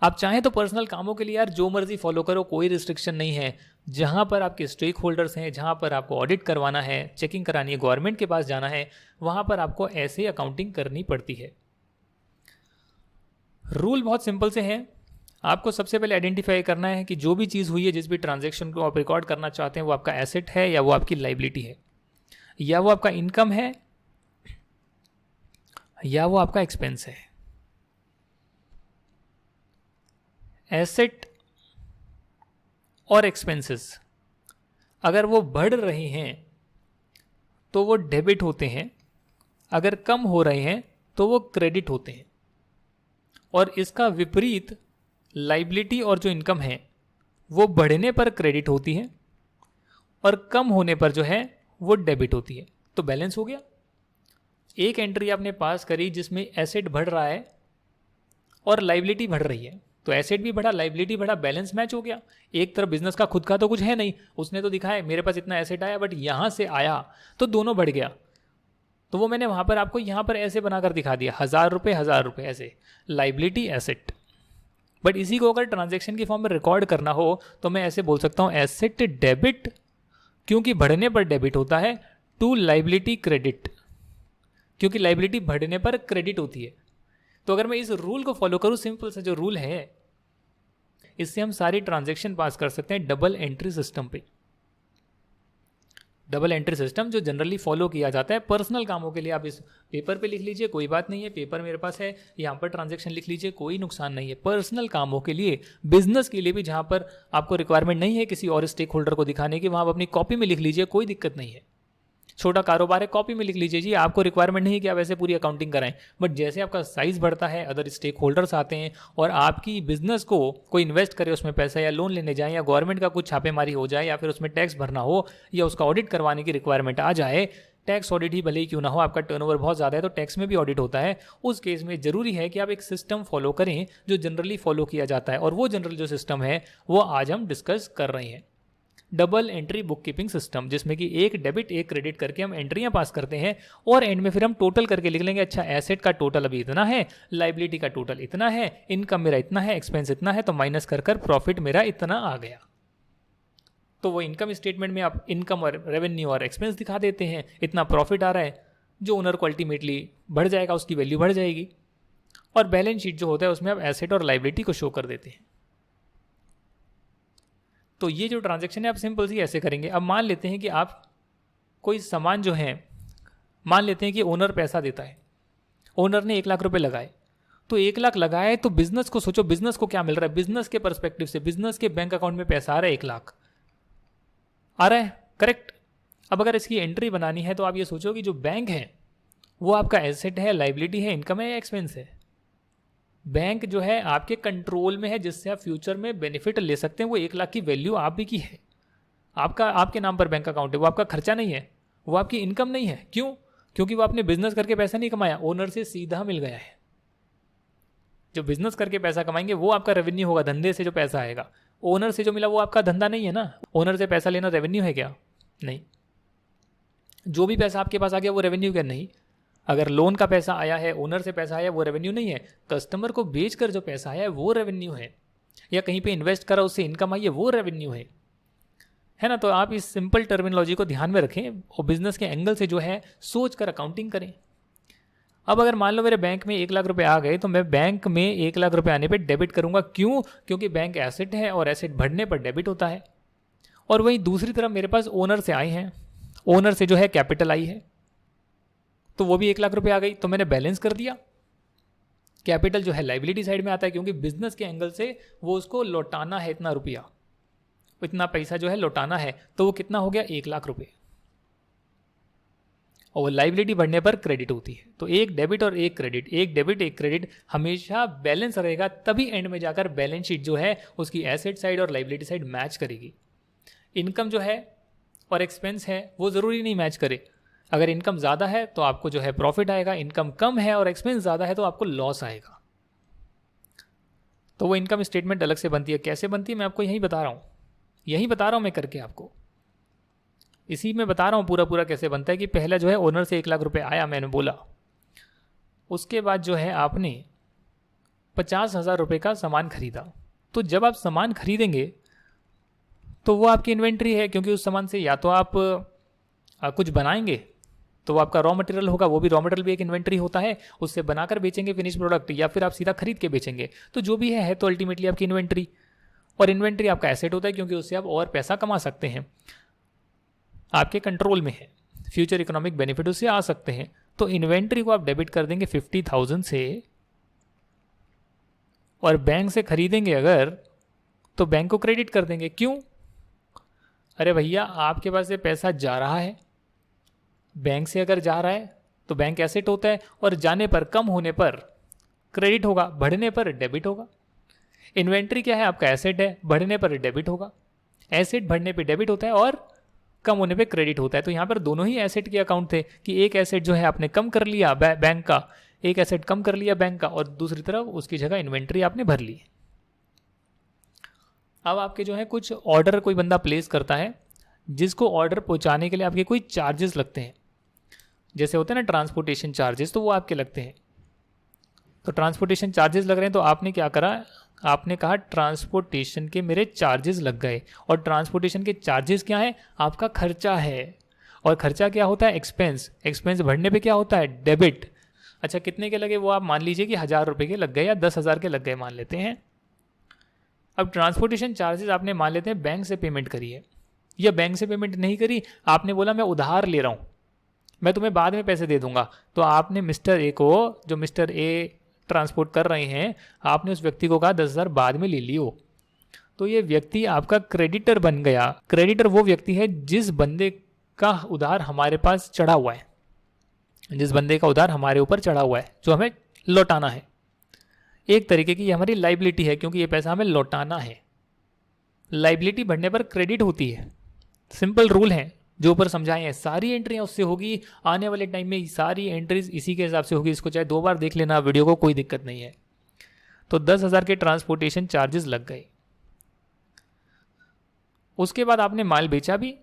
आप चाहें तो पर्सनल कामों के लिए यार जो मर्जी फॉलो करो, कोई रिस्ट्रिक्शन नहीं है। जहां पर आपके स्टेक होल्डर्स हैं, जहां पर आपको ऑडिट करवाना है, चेकिंग करानी है, गवर्नमेंट के पास जाना है, वहां पर आपको ऐसे अकाउंटिंग करनी पड़ती है। रूल बहुत सिंपल से हैं। आपको सबसे पहले आइडेंटिफाई करना है कि जो भी चीज़ हुई है, जिस भी ट्रांजैक्शन को आप रिकॉर्ड करना चाहते हैं, वो आपका एसेट है या वो आपकी लाइबिलिटी है, या वो आपका इनकम है या वो आपका एक्सपेंस है। एसेट और एक्सपेंसेस अगर वो बढ़ रहे हैं तो वो डेबिट होते हैं, अगर कम हो रहे हैं तो वो क्रेडिट होते हैं। और इसका विपरीत लाइबिलिटी और जो इनकम है वो बढ़ने पर क्रेडिट होती है और कम होने पर जो है वो डेबिट होती है। तो बैलेंस हो गया। एक एंट्री आपने पास करी जिसमें एसेट बढ़ रहा है और लाइबिलिटी बढ़ रही है, तो एसेट भी बढ़ा, लाइबिलिटी बढ़ा, बैलेंस मैच हो गया। एक तरफ बिजनेस का खुद का तो कुछ है नहीं, उसने तो दिखाया मेरे पास इतना एसेट आया, बट यहां से आया तो दोनों बढ़ गया। तो वो मैंने वहां पर आपको यहां पर ऐसे बनाकर दिखा दिया, 1000 रुपये ऐसे, लाइबिलिटी एसेट। बट इसी को अगर ट्रांजैक्शन के फॉर्म में रिकॉर्ड करना हो तो मैं ऐसे बोल सकता हूं एसेट डेबिट, क्योंकि बढ़ने पर डेबिट होता है, टू लाइबिलिटी क्रेडिट, क्योंकि लाइबिलिटी बढ़ने पर क्रेडिट होती है। तो अगर मैं इस रूल को फॉलो करूं, सिंपल सा जो रूल है, इससे हम सारी ट्रांजैक्शन पास कर सकते हैं डबल एंट्री सिस्टम पे। डबल एंट्री सिस्टम जो जनरली फॉलो किया जाता है पर्सनल कामों के लिए। आप इस पेपर पे लिख लीजिए, कोई बात नहीं है, पेपर मेरे पास है, यहाँ पर ट्रांजैक्शन लिख लीजिए, कोई नुकसान नहीं है। पर्सनल कामों के लिए, बिजनेस के लिए भी जहाँ पर आपको रिक्वायरमेंट नहीं है किसी और स्टेक होल्डर को दिखाने की, वहाँ आप अपनी कॉपी में लिख लीजिए, कोई दिक्कत नहीं है। छोटा कारोबार है, कॉपी में लिख लीजिए जी, आपको रिक्वायरमेंट नहीं है कि आप ऐसे पूरी अकाउंटिंग कराएं। बट जैसे आपका साइज बढ़ता है, अदर स्टेक होल्डर्स आते हैं और आपकी बिजनेस को कोई इन्वेस्ट करे उसमें पैसा, या लोन लेने जाए, या गवर्नमेंट का कुछ छापेमारी हो जाए, या फिर उसमें टैक्स भरना हो, या उसका ऑडिट करवाने की रिक्वायरमेंट आ जाए, टैक्स ऑडिट ही भले ही क्यों ना हो, आपका टर्नओवर बहुत ज़्यादा है तो टैक्स में भी ऑडिट होता है, उस केस में जरूरी है कि आप एक सिस्टम फॉलो करें जो जनरली फॉलो किया जाता है। और वो जनरल जो सिस्टम है वो आज हम डिस्कस कर रहे हैं, double entry book keeping system, जिसमें कि एक डेबिट एक क्रेडिट करके हम एंट्रियां पास करते हैं और एंड में फिर हम टोटल करके लिख लेंगे, अच्छा एसेट का टोटल अभी इतना है, लाइबिलिटी का टोटल इतना है, इनकम मेरा इतना है, एक्सपेंस इतना है, तो माइनस कर प्रॉफिट मेरा इतना आ गया। तो वो इनकम स्टेटमेंट में आप इनकम और रेवेन्यू और एक्सपेंस दिखा देते हैं, इतना प्रॉफिट आ रहा है, जो ओनर को अल्टीमेटली बढ़ जाएगा, उसकी वैल्यू बढ़ जाएगी। और बैलेंस शीट जो होता है उसमें आप एसेट और लाइबिलिटी को शो कर देते हैं। तो ये जो ट्रांजैक्शन है आप सिंपल सी ऐसे करेंगे। अब मान लेते हैं कि आप कोई सामान जो है, मान लेते हैं कि ओनर पैसा देता है, ओनर ने 1 लाख रुपए लगाए, तो 1 लाख लगाए तो बिजनेस को सोचो, बिजनेस को क्या मिल रहा है, बिजनेस के परस्पेक्टिव से बिजनेस के बैंक अकाउंट में पैसा आ रहा है, 1 लाख आ रहा है, करेक्ट। अब अगर इसकी एंट्री बनानी है तो आप ये सोचो कि जो बैंक है वो आपका एसेट है, लाइबिलिटी है, इनकम है या एक्सपेंस है। बैंक जो है आपके कंट्रोल में है, जिससे आप फ्यूचर में बेनिफिट ले सकते हैं। वो 1 लाख की वैल्यू आप भी की है, आपका आपके नाम पर बैंक अकाउंट है, वो आपका खर्चा नहीं है, वो आपकी इनकम नहीं है। क्यों? क्योंकि वो आपने बिजनेस करके पैसा नहीं कमाया, ओनर से सीधा मिल गया है। जो बिजनेस करके पैसा कमाएंगे वो आपका रेवेन्यू होगा, धंधे से जो पैसा आएगा। ओनर से जो मिला वो आपका धंधा नहीं है ना, ओनर से पैसा लेना रेवेन्यू है क्या? नहीं। जो भी पैसा आपके पास आ गया वो रेवेन्यू क्या? नहीं। अगर लोन का पैसा आया है, ओनर से पैसा आया, वो रेवेन्यू नहीं है। कस्टमर को बेचकर जो पैसा आया है वो रेवेन्यू है, या कहीं पे इन्वेस्ट करा उससे इनकम आई है वो रेवेन्यू है ना। तो आप इस सिंपल टर्मिनोलॉजी को ध्यान में रखें और बिजनेस के एंगल से जो है सोच कर अकाउंटिंग करें। अब अगर मान लो मेरे बैंक में 1 लाख रुपए आ गए तो मैं बैंक में 1 लाख रुपए आने पे डेबिट करूंगा। क्यों? क्योंकि बैंक एसेट है और एसेट बढ़ने पर डेबिट होता है। और वहीं दूसरी तरफ मेरे पास ओनर से आए हैं, ओनर से जो है कैपिटल आई है, तो वो भी 1 लाख रुपए आ गई, तो मैंने बैलेंस कर दिया। कैपिटल जो है लाइबिलिटी साइड में आता है, क्योंकि बिजनेस के एंगल से वो उसको लौटाना है, इतना रुपया, इतना पैसा जो है लौटाना है, तो वो कितना हो गया? 1 लाख रुपए। और लाइबिलिटी बढ़ने पर क्रेडिट होती है। तो एक डेबिट और एक क्रेडिट, एक डेबिट एक क्रेडिट हमेशा बैलेंस रहेगा, तभी एंड में जाकर बैलेंस शीट जो है उसकी एसेट साइड और लाइबिलिटी साइड मैच करेगी। इनकम जो है और एक्सपेंस है वो ज़रूरी नहीं मैच करे। अगर इनकम ज़्यादा है तो आपको जो है प्रॉफिट आएगा, इनकम कम है और एक्सपेंस ज़्यादा है तो आपको लॉस आएगा। तो वो इनकम स्टेटमेंट अलग से बनती है। कैसे बनती है मैं आपको यही बता रहा हूँ, यही बता रहा हूँ मैं करके आपको, इसी में बता रहा हूँ पूरा कैसे बनता है। कि पहला जो है ओनर से 1 लाख रुपए आया, मैंने बोला, उसके बाद जो है आपने 50,000 रुपये का सामान खरीदा। तो जब आप सामान खरीदेंगे तो वो आपकी इन्वेंट्री है, क्योंकि उस सामान से या तो आप कुछ बनाएंगे तो वो आपका रॉ मटेरियल होगा, वो भी रॉ मटेरियल भी एक इन्वेंट्री होता है, उससे बनाकर बेचेंगे फिनिश प्रोडक्ट, या फिर आप सीधा खरीद के बेचेंगे। तो जो भी है तो अल्टीमेटली आपकी इन्वेंट्री, और इन्वेंट्री आपका एसेट होता है क्योंकि उससे आप और पैसा कमा सकते हैं, आपके कंट्रोल में है, फ्यूचर इकोनॉमिक बेनिफिट उससे आ सकते हैं। तो इन्वेंट्री को आप डेबिट कर देंगे 50,000 से, और बैंक से खरीदेंगे अगर तो बैंक को क्रेडिट कर देंगे। क्यों? अरे भैया आपके पास से पैसा जा रहा है, बैंक से अगर जा रहा है तो बैंक एसेट होता है, और जाने पर, कम होने पर क्रेडिट होगा, बढ़ने पर डेबिट होगा। इन्वेंट्री क्या है? आपका एसेट है, बढ़ने पर डेबिट होगा, एसेट बढ़ने पे डेबिट होता है और कम होने पे क्रेडिट होता है। तो यहाँ पर दोनों ही एसेट के अकाउंट थे कि एक एसेट जो है आपने कम कर लिया बैंक का, एक एसेट कम कर लिया बैंक का, और दूसरी तरफ उसकी जगह इन्वेंट्री आपने भर ली। अब आपके जो है कुछ ऑर्डर कोई बंदा प्लेस करता है, जिसको ऑर्डर पहुंचाने के लिए आपके कोई चार्जेस लगते हैं, जैसे होते हैं ना ट्रांसपोर्टेशन चार्जेस, तो वो आपके लगते हैं। तो ट्रांसपोर्टेशन चार्जेस लग रहे हैं तो आपने क्या करा? आपने कहा ट्रांसपोर्टेशन के मेरे चार्जेस लग गए। और ट्रांसपोर्टेशन के चार्जेस क्या है? आपका खर्चा है। और खर्चा क्या होता है? एक्सपेंस। एक्सपेंस बढ़ने पे क्या होता है? डेबिट। अच्छा कितने के लगे वो आप मान लीजिए कि 1,000 रुपये के लग गए या 10,000 के लग गए मान लेते हैं। अब ट्रांसपोर्टेशन चार्जेस आपने मान लेते हैं बैंक से पेमेंट करी है, या बैंक से पेमेंट नहीं करी, आपने बोला मैं उधार ले रहा हूँ, मैं तुम्हें बाद में पैसे दे दूंगा। तो आपने मिस्टर ए को, जो मिस्टर ए ट्रांसपोर्ट कर रहे हैं, आपने उस व्यक्ति को कहा 10,000 बाद में ले लियो। तो ये व्यक्ति आपका क्रेडिटर बन गया। क्रेडिटर वो व्यक्ति है जिस बंदे का उधार हमारे पास चढ़ा हुआ है, जिस बंदे का उधार हमारे ऊपर चढ़ा हुआ है, जो हमें लौटाना है। एक तरीके की ये हमारी लाइबिलिटी है, क्योंकि ये पैसा हमें लौटाना है। लाइबिलिटी बढ़ने पर क्रेडिट होती है, सिंपल रूल है जो ऊपर समझाए हैं। सारी एंट्रियाँ उससे होगी, आने वाले टाइम में सारी एंट्रीज इसी के हिसाब से होगी। इसको चाहे 2 बार देख लेना वीडियो को, कोई दिक्कत नहीं है। तो 10,000 के ट्रांसपोर्टेशन चार्जेस लग गए। उसके बाद आपने माल बेचा भी,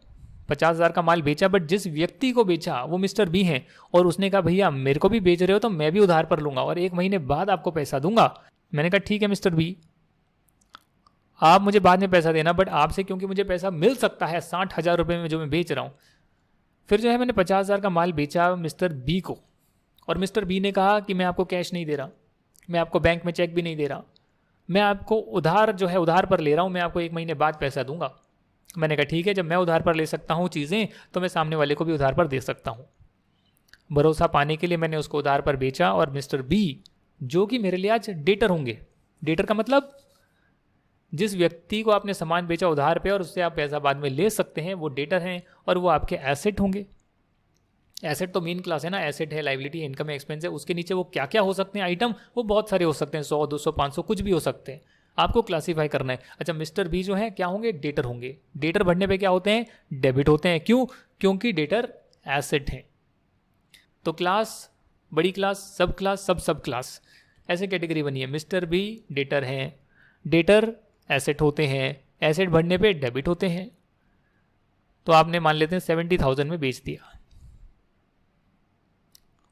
50,000 का माल बेचा, बट जिस व्यक्ति को बेचा वो मिस्टर बी है, और उसने कहा भैया मेरे को भी बेच रहे हो तो मैं भी उधार पर लूंगा और 1 महीने बाद आपको पैसा दूंगा। मैंने कहा ठीक है मिस्टर बी, आप मुझे बाद में पैसा देना, बट आपसे क्योंकि मुझे पैसा मिल सकता है 60,000 रुपये में जो मैं बेच रहा हूँ। फिर जो है मैंने 50,000 का माल बेचा मिस्टर बी को, और मिस्टर बी ने कहा कि मैं आपको कैश नहीं दे रहा, मैं आपको बैंक में चेक भी नहीं दे रहा, मैं आपको उधार जो है उधार पर ले रहा हूँ, मैं आपको 1 महीने बाद पैसा दूंगा। मैंने कहा ठीक है, जब मैं उधार पर ले सकता हूँ चीज़ें तो मैं सामने वाले को भी उधार पर दे सकता हूँ। भरोसा पाने के लिए मैंने उसको उधार पर बेचा, और मिस्टर बी जो कि मेरे लिए आज डेटर होंगे। डेटर का मतलब जिस व्यक्ति को आपने सामान बेचा उधार पे और उससे आप पैसा बाद में ले सकते हैं, वो डेटर हैं, और वो आपके एसेट होंगे। एसेट तो मेन क्लास है ना, एसेट है, लाइबिलिटी है, इनकम है, एक्सपेंस है। उसके नीचे वो क्या क्या हो सकते हैं आइटम, वो बहुत सारे हो सकते हैं, 100, 200, 500 कुछ भी हो सकते हैं, आपको क्लासीफाई करना है। अच्छा मिस्टर बी जो है क्या होंगे? डेटर होंगे। डेटर बढ़ने पे क्या होते हैं? डेबिट होते हैं। क्यों? क्योंकि डेटर एसेट है। तो क्लास, बड़ी क्लास, सब क्लास, सब क्लास, ऐसे कैटेगरी बनी है। मिस्टर बी डेटर हैं, डेटर एसेट होते हैं, एसेट बढ़ने पे डेबिट होते हैं। तो आपने मान लेते हैं 70,000 में बेच दिया,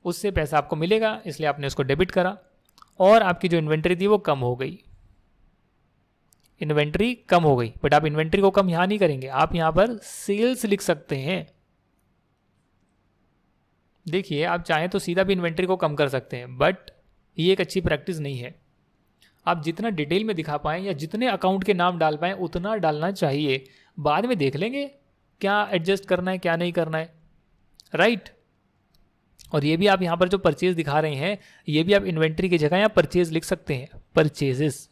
उससे पैसा आपको मिलेगा, इसलिए आपने उसको डेबिट करा और आपकी जो इन्वेंट्री थी वो कम हो गई, इन्वेंट्री कम हो गई। बट आप इन्वेंट्री को कम यहां नहीं करेंगे, आप यहां पर सेल्स लिख सकते हैं। देखिए आप चाहें तो सीधा भी इन्वेंट्री को कम कर सकते हैं, बट ये एक अच्छी प्रैक्टिस नहीं है। आप जितना डिटेल में दिखा पाएं या जितने अकाउंट के नाम डाल पाएं उतना डालना चाहिए, बाद में देख लेंगे क्या एडजस्ट करना है क्या नहीं करना है, राइट। और ये भी आप यहां पर जो परचेज दिखा रहे हैं ये भी आप इन्वेंट्री की जगह या परचेज लिख सकते हैं, परचेजेस,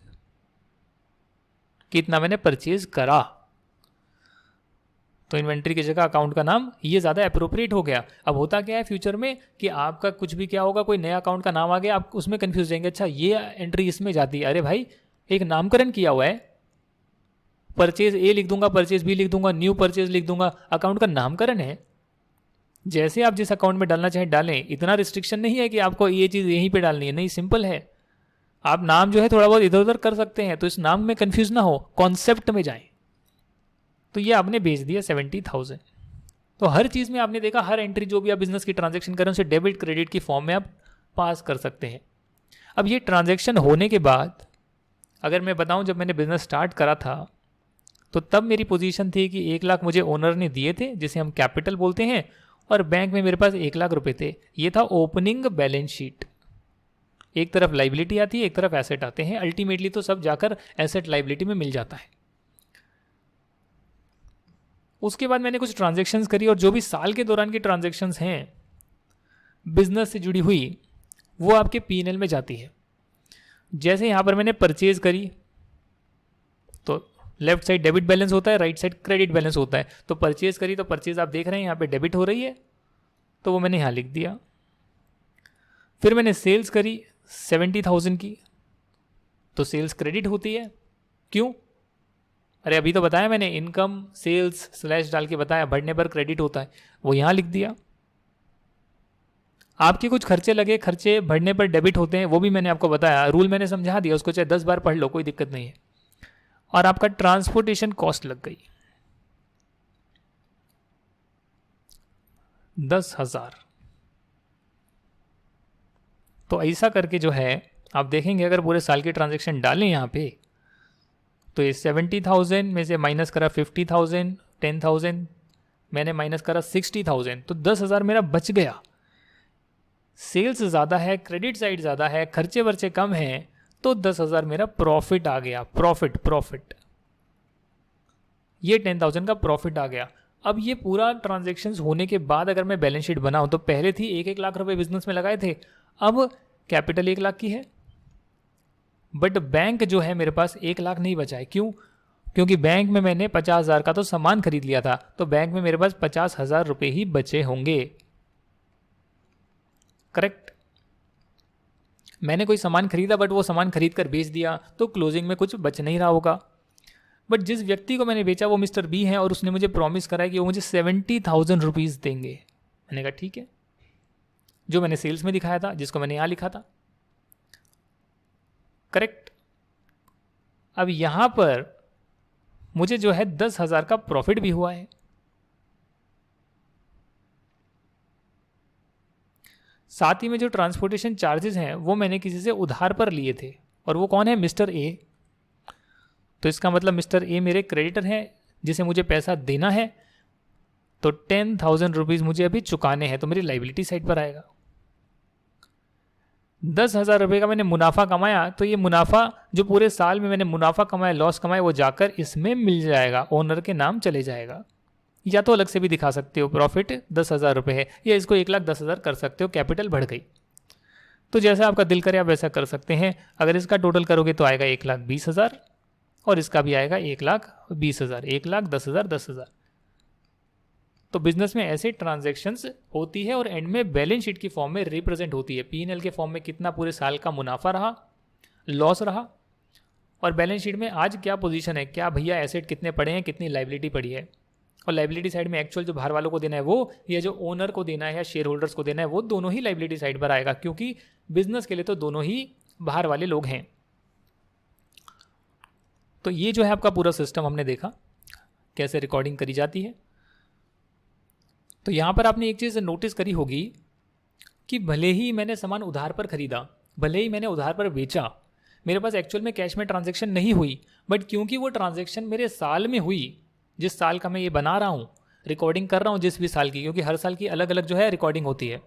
कितना मैंने परचेज करा, तो इन्वेंट्री की जगह अकाउंट का नाम ये ज़्यादा अप्रोप्रिएट हो गया। अब होता क्या है फ्यूचर में कि आपका कुछ भी क्या होगा, कोई नया अकाउंट का नाम आ गया, आप उसमें कंफ्यूज जाएंगे, अच्छा ये एंट्री इसमें जाती है, अरे भाई एक नामकरण किया हुआ है, परचेज ए लिख दूंगा, परचेज बी लिख दूंगा, न्यू परचेज लिख दूंगा, अकाउंट का नामकरण है। जैसे आप जिस अकाउंट में डालना चाहें डालें, इतना रिस्ट्रिक्शन नहीं है कि आपको ये चीज़ यहीं पे डालनी है, नहीं, सिंपल है। आप नाम जो है थोड़ा बहुत इधर उधर कर सकते हैं, तो इस नाम में कंफ्यूज ना हो, कॉन्सेप्ट में जाएं। तो ये आपने बेच दिया 70,000। तो हर चीज़ में आपने देखा, हर एंट्री जो भी आप बिजनेस की ट्रांजैक्शन करें उसे डेबिट क्रेडिट की फॉर्म में आप पास कर सकते हैं। अब ये ट्रांजैक्शन होने के बाद अगर मैं बताऊं, जब मैंने बिजनेस स्टार्ट करा था तो तब मेरी पोजीशन थी कि 1 लाख मुझे ओनर ने दिए थे, जिसे हम कैपिटल बोलते हैं, और बैंक में मेरे पास 1 लाख रुपए थे। ये था ओपनिंग बैलेंस शीट। एक तरफ लाइबिलिटी आती है, एक तरफ एसेट आते हैं, अल्टीमेटली तो सब जाकर एसेट लाइबिलिटी में मिल जाता है। उसके बाद मैंने कुछ ट्रांजैक्शंस करी, और जो भी साल के दौरान की ट्रांजैक्शंस हैं बिजनेस से जुड़ी हुई वो आपके P&L में जाती है। जैसे यहाँ पर मैंने परचेज करी तो लेफ्ट साइड डेबिट बैलेंस होता है, राइट साइड क्रेडिट बैलेंस होता है। तो परचेज करी तो परचेज आप देख रहे हैं यहाँ पे डेबिट हो रही है, तो वो मैंने यहाँ लिख दिया। फिर मैंने सेल्स करी 70,000 की, तो सेल्स क्रेडिट होती है। क्यों? अरे अभी तो बताया मैंने, इनकम सेल्स स्लैश डाल के बताया, बढ़ने पर क्रेडिट होता है, वो यहाँ लिख दिया। आपके कुछ खर्चे लगे, खर्चे बढ़ने पर डेबिट होते हैं, वो भी मैंने आपको बताया, रूल मैंने समझा दिया, उसको चाहे 10 बार पढ़ लो, कोई दिक्कत नहीं है। और आपका ट्रांसपोर्टेशन कॉस्ट लग गई 10,000। तो ऐसा करके जो है आप देखेंगे, अगर पूरे साल की ट्रांजैक्शन डालें यहाँ पे, तो ये 70,000 में से माइनस करा 50,000, 10,000 मैंने माइनस करा 60,000, तो 10,000 मेरा बच गया। सेल्स ज़्यादा है, क्रेडिट साइड ज़्यादा है, खर्चे वर्चे कम हैं, तो 10,000 मेरा प्रॉफिट आ गया। प्रॉफिट ये 10,000 का प्रॉफिट आ गया। अब ये पूरा ट्रांजैक्शंस होने के बाद अगर मैं बैलेंस शीट बनाऊं, तो पहले थी 1-1 लाख रुपए बिजनेस में लगाए थे, अब कैपिटल 1 लाख की है, बट बैंक जो है मेरे पास 1 लाख नहीं बचा है। क्यों? क्योंकि बैंक में मैंने 50,000 का तो सामान खरीद लिया था, तो बैंक में मेरे पास 50,000 रुपए ही बचे होंगे, करेक्ट। मैंने कोई सामान खरीदा बट वो सामान खरीद कर बेच दिया, तो क्लोजिंग में कुछ बच नहीं रहा होगा। बट जिस व्यक्ति को मैंने बेचा वो मिस्टर बी है, और उसने मुझे प्रॉमिस करा है कि वो मुझे 70,000 रुपीज़ देंगे। मैंने कहा ठीक है, जो मैंने सेल्स में दिखाया था, जिसको मैंने यहाँ लिखा था, करेक्ट। अब यहाँ पर मुझे जो है 10,000 का प्रॉफिट भी हुआ है। साथ ही में जो ट्रांसपोर्टेशन चार्जेस हैं वो मैंने किसी से उधार पर लिए थे, और वो कौन है? Mister A. तो इसका मतलब मिस्टर ए मेरे क्रेडिटर हैं जिसे मुझे पैसा देना है, तो 10,000 रुपीज़ मुझे अभी चुकाने हैं, तो मेरी लाइबिलिटी साइड पर आएगा। 10,000 रुपये का मैंने मुनाफा कमाया, तो ये मुनाफा जो पूरे साल में मैंने मुनाफा कमाया, लॉस कमाया, वो जाकर इसमें मिल जाएगा, ओनर के नाम चले जाएगा। या तो अलग से भी दिखा सकते हो, प्रॉफिट 10,000 रुपये है, या इसको 1,10,000 कर सकते हो, कैपिटल बढ़ गई। तो जैसा आपका दिल करे आप वैसा कर सकते हैं। अगर इसका टोटल करोगे तो आएगा 1,20,000, और इसका भी आएगा 1,20,000, 1,10,000, 10,000। तो बिजनेस में ऐसे ट्रांजैक्शंस होती है, और एंड में बैलेंस शीट की फॉर्म में रिप्रेजेंट होती है। P&L के फॉर्म में कितना पूरे साल का मुनाफा रहा, लॉस रहा, और बैलेंस शीट में आज क्या पोजीशन है, क्या भैया एसेट कितने पड़े हैं, कितनी लाइबिलिटी पड़ी है, और लाइबिलिटी साइड में एक्चुअल जो बाहर वालों को देना है वो, या जो ओनर को देना है या शेयर होल्डर्स को देना है वो, दोनों ही लाइबिलिटी साइड पर आएगा, क्योंकि बिजनेस के लिए तो दोनों ही बाहर वाले लोग हैं। तो ये जो है आपका पूरा सिस्टम हमने देखा कैसे रिकॉर्डिंग करी जाती है। तो यहाँ पर आपने एक चीज़ नोटिस करी होगी कि भले ही मैंने सामान उधार पर खरीदा, भले ही मैंने उधार पर बेचा, मेरे पास एक्चुअल में कैश में ट्रांजैक्शन नहीं हुई, बट क्योंकि वो ट्रांजैक्शन मेरे साल में हुई, जिस साल का मैं ये बना रहा हूँ, रिकॉर्डिंग कर रहा हूँ जिस भी साल की, क्योंकि हर साल की अलग अलग जो है रिकॉर्डिंग होती है,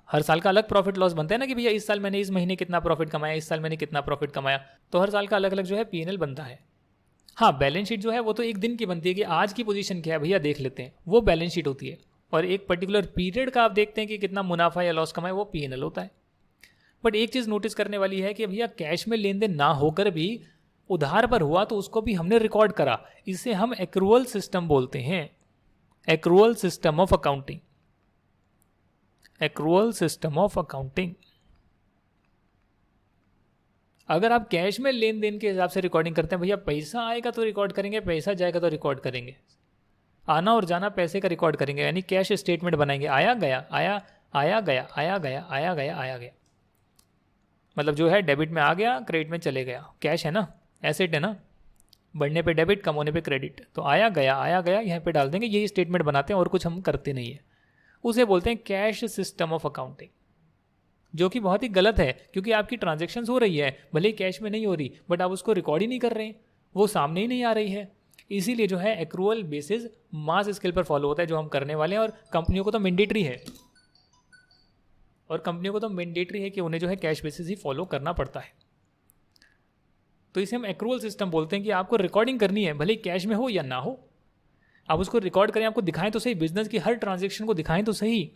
हर साल का अलग प्रॉफिट लॉस बनता है ना कि भैया इस साल मैंने इस महीने कितना प्रॉफिट कमाया, इस साल मैंने कितना प्रॉफिट कमाया, तो हर साल का अलग अलग जो है P&L बनता है। हाँ, बैलेंस शीट जो है वो तो एक दिन की बनती है कि आज की पोजीशन क्या है भैया देख लेते हैं, वो बैलेंस शीट होती है। और एक पर्टिकुलर पीरियड का आप देखते हैं कि कितना मुनाफा या लॉस कमाए, वो P&L होता है। बट एक चीज़ नोटिस करने वाली है कि भैया कैश में लेन देन ना होकर भी उधार पर हुआ तो उसको भी हमने रिकॉर्ड करा, इसे हम एक्रूअल सिस्टम बोलते हैं, accrual system of accounting, accrual system of accounting. अगर आप कैश में लेन देन के हिसाब से रिकॉर्डिंग करते हैं, भैया पैसा आएगा तो रिकॉर्ड करेंगे, पैसा जाएगा तो रिकॉर्ड करेंगे, आना और जाना पैसे का रिकॉर्ड करेंगे, यानी कैश स्टेटमेंट बनाएंगे, आया गया, आया आया गया, आया गया, आया गया, आया गया, मतलब जो है डेबिट में आ गया, क्रेडिट में चले गया, कैश है ना, एसेट है ना, बढ़ने पे डेबिट, कम होने पे क्रेडिट, तो आया गया यहाँ पे डाल देंगे, यही स्टेटमेंट बनाते हैं और कुछ हम करते नहीं है। उसे बोलते हैं कैश सिस्टम ऑफ अकाउंटिंग, जो कि बहुत ही गलत है, क्योंकि आपकी ट्रांजैक्शंस हो रही है, भले ही कैश में नहीं हो रही, बट आप उसको रिकॉर्ड ही नहीं कर रहे हैं, वो सामने ही नहीं आ रही है। इसीलिए जो है एक्रूअल बेसिस मास स्केल पर फॉलो होता है, जो हम करने वाले हैं, और कंपनियों को तो मैंडेटरी है, और कंपनियों को तो मैंडेटरी है कि उन्हें जो है कैश बेसिस ही फॉलो करना पड़ता है। तो इसे हम एक्रूअल सिस्टम बोलते हैं कि आपको रिकॉर्डिंग करनी है, भले ही कैश में हो या ना हो, आप उसको रिकॉर्ड करें, आपको दिखाएं तो सही, बिजनेस की हर ट्रांजैक्शन को दिखाएं तो सही।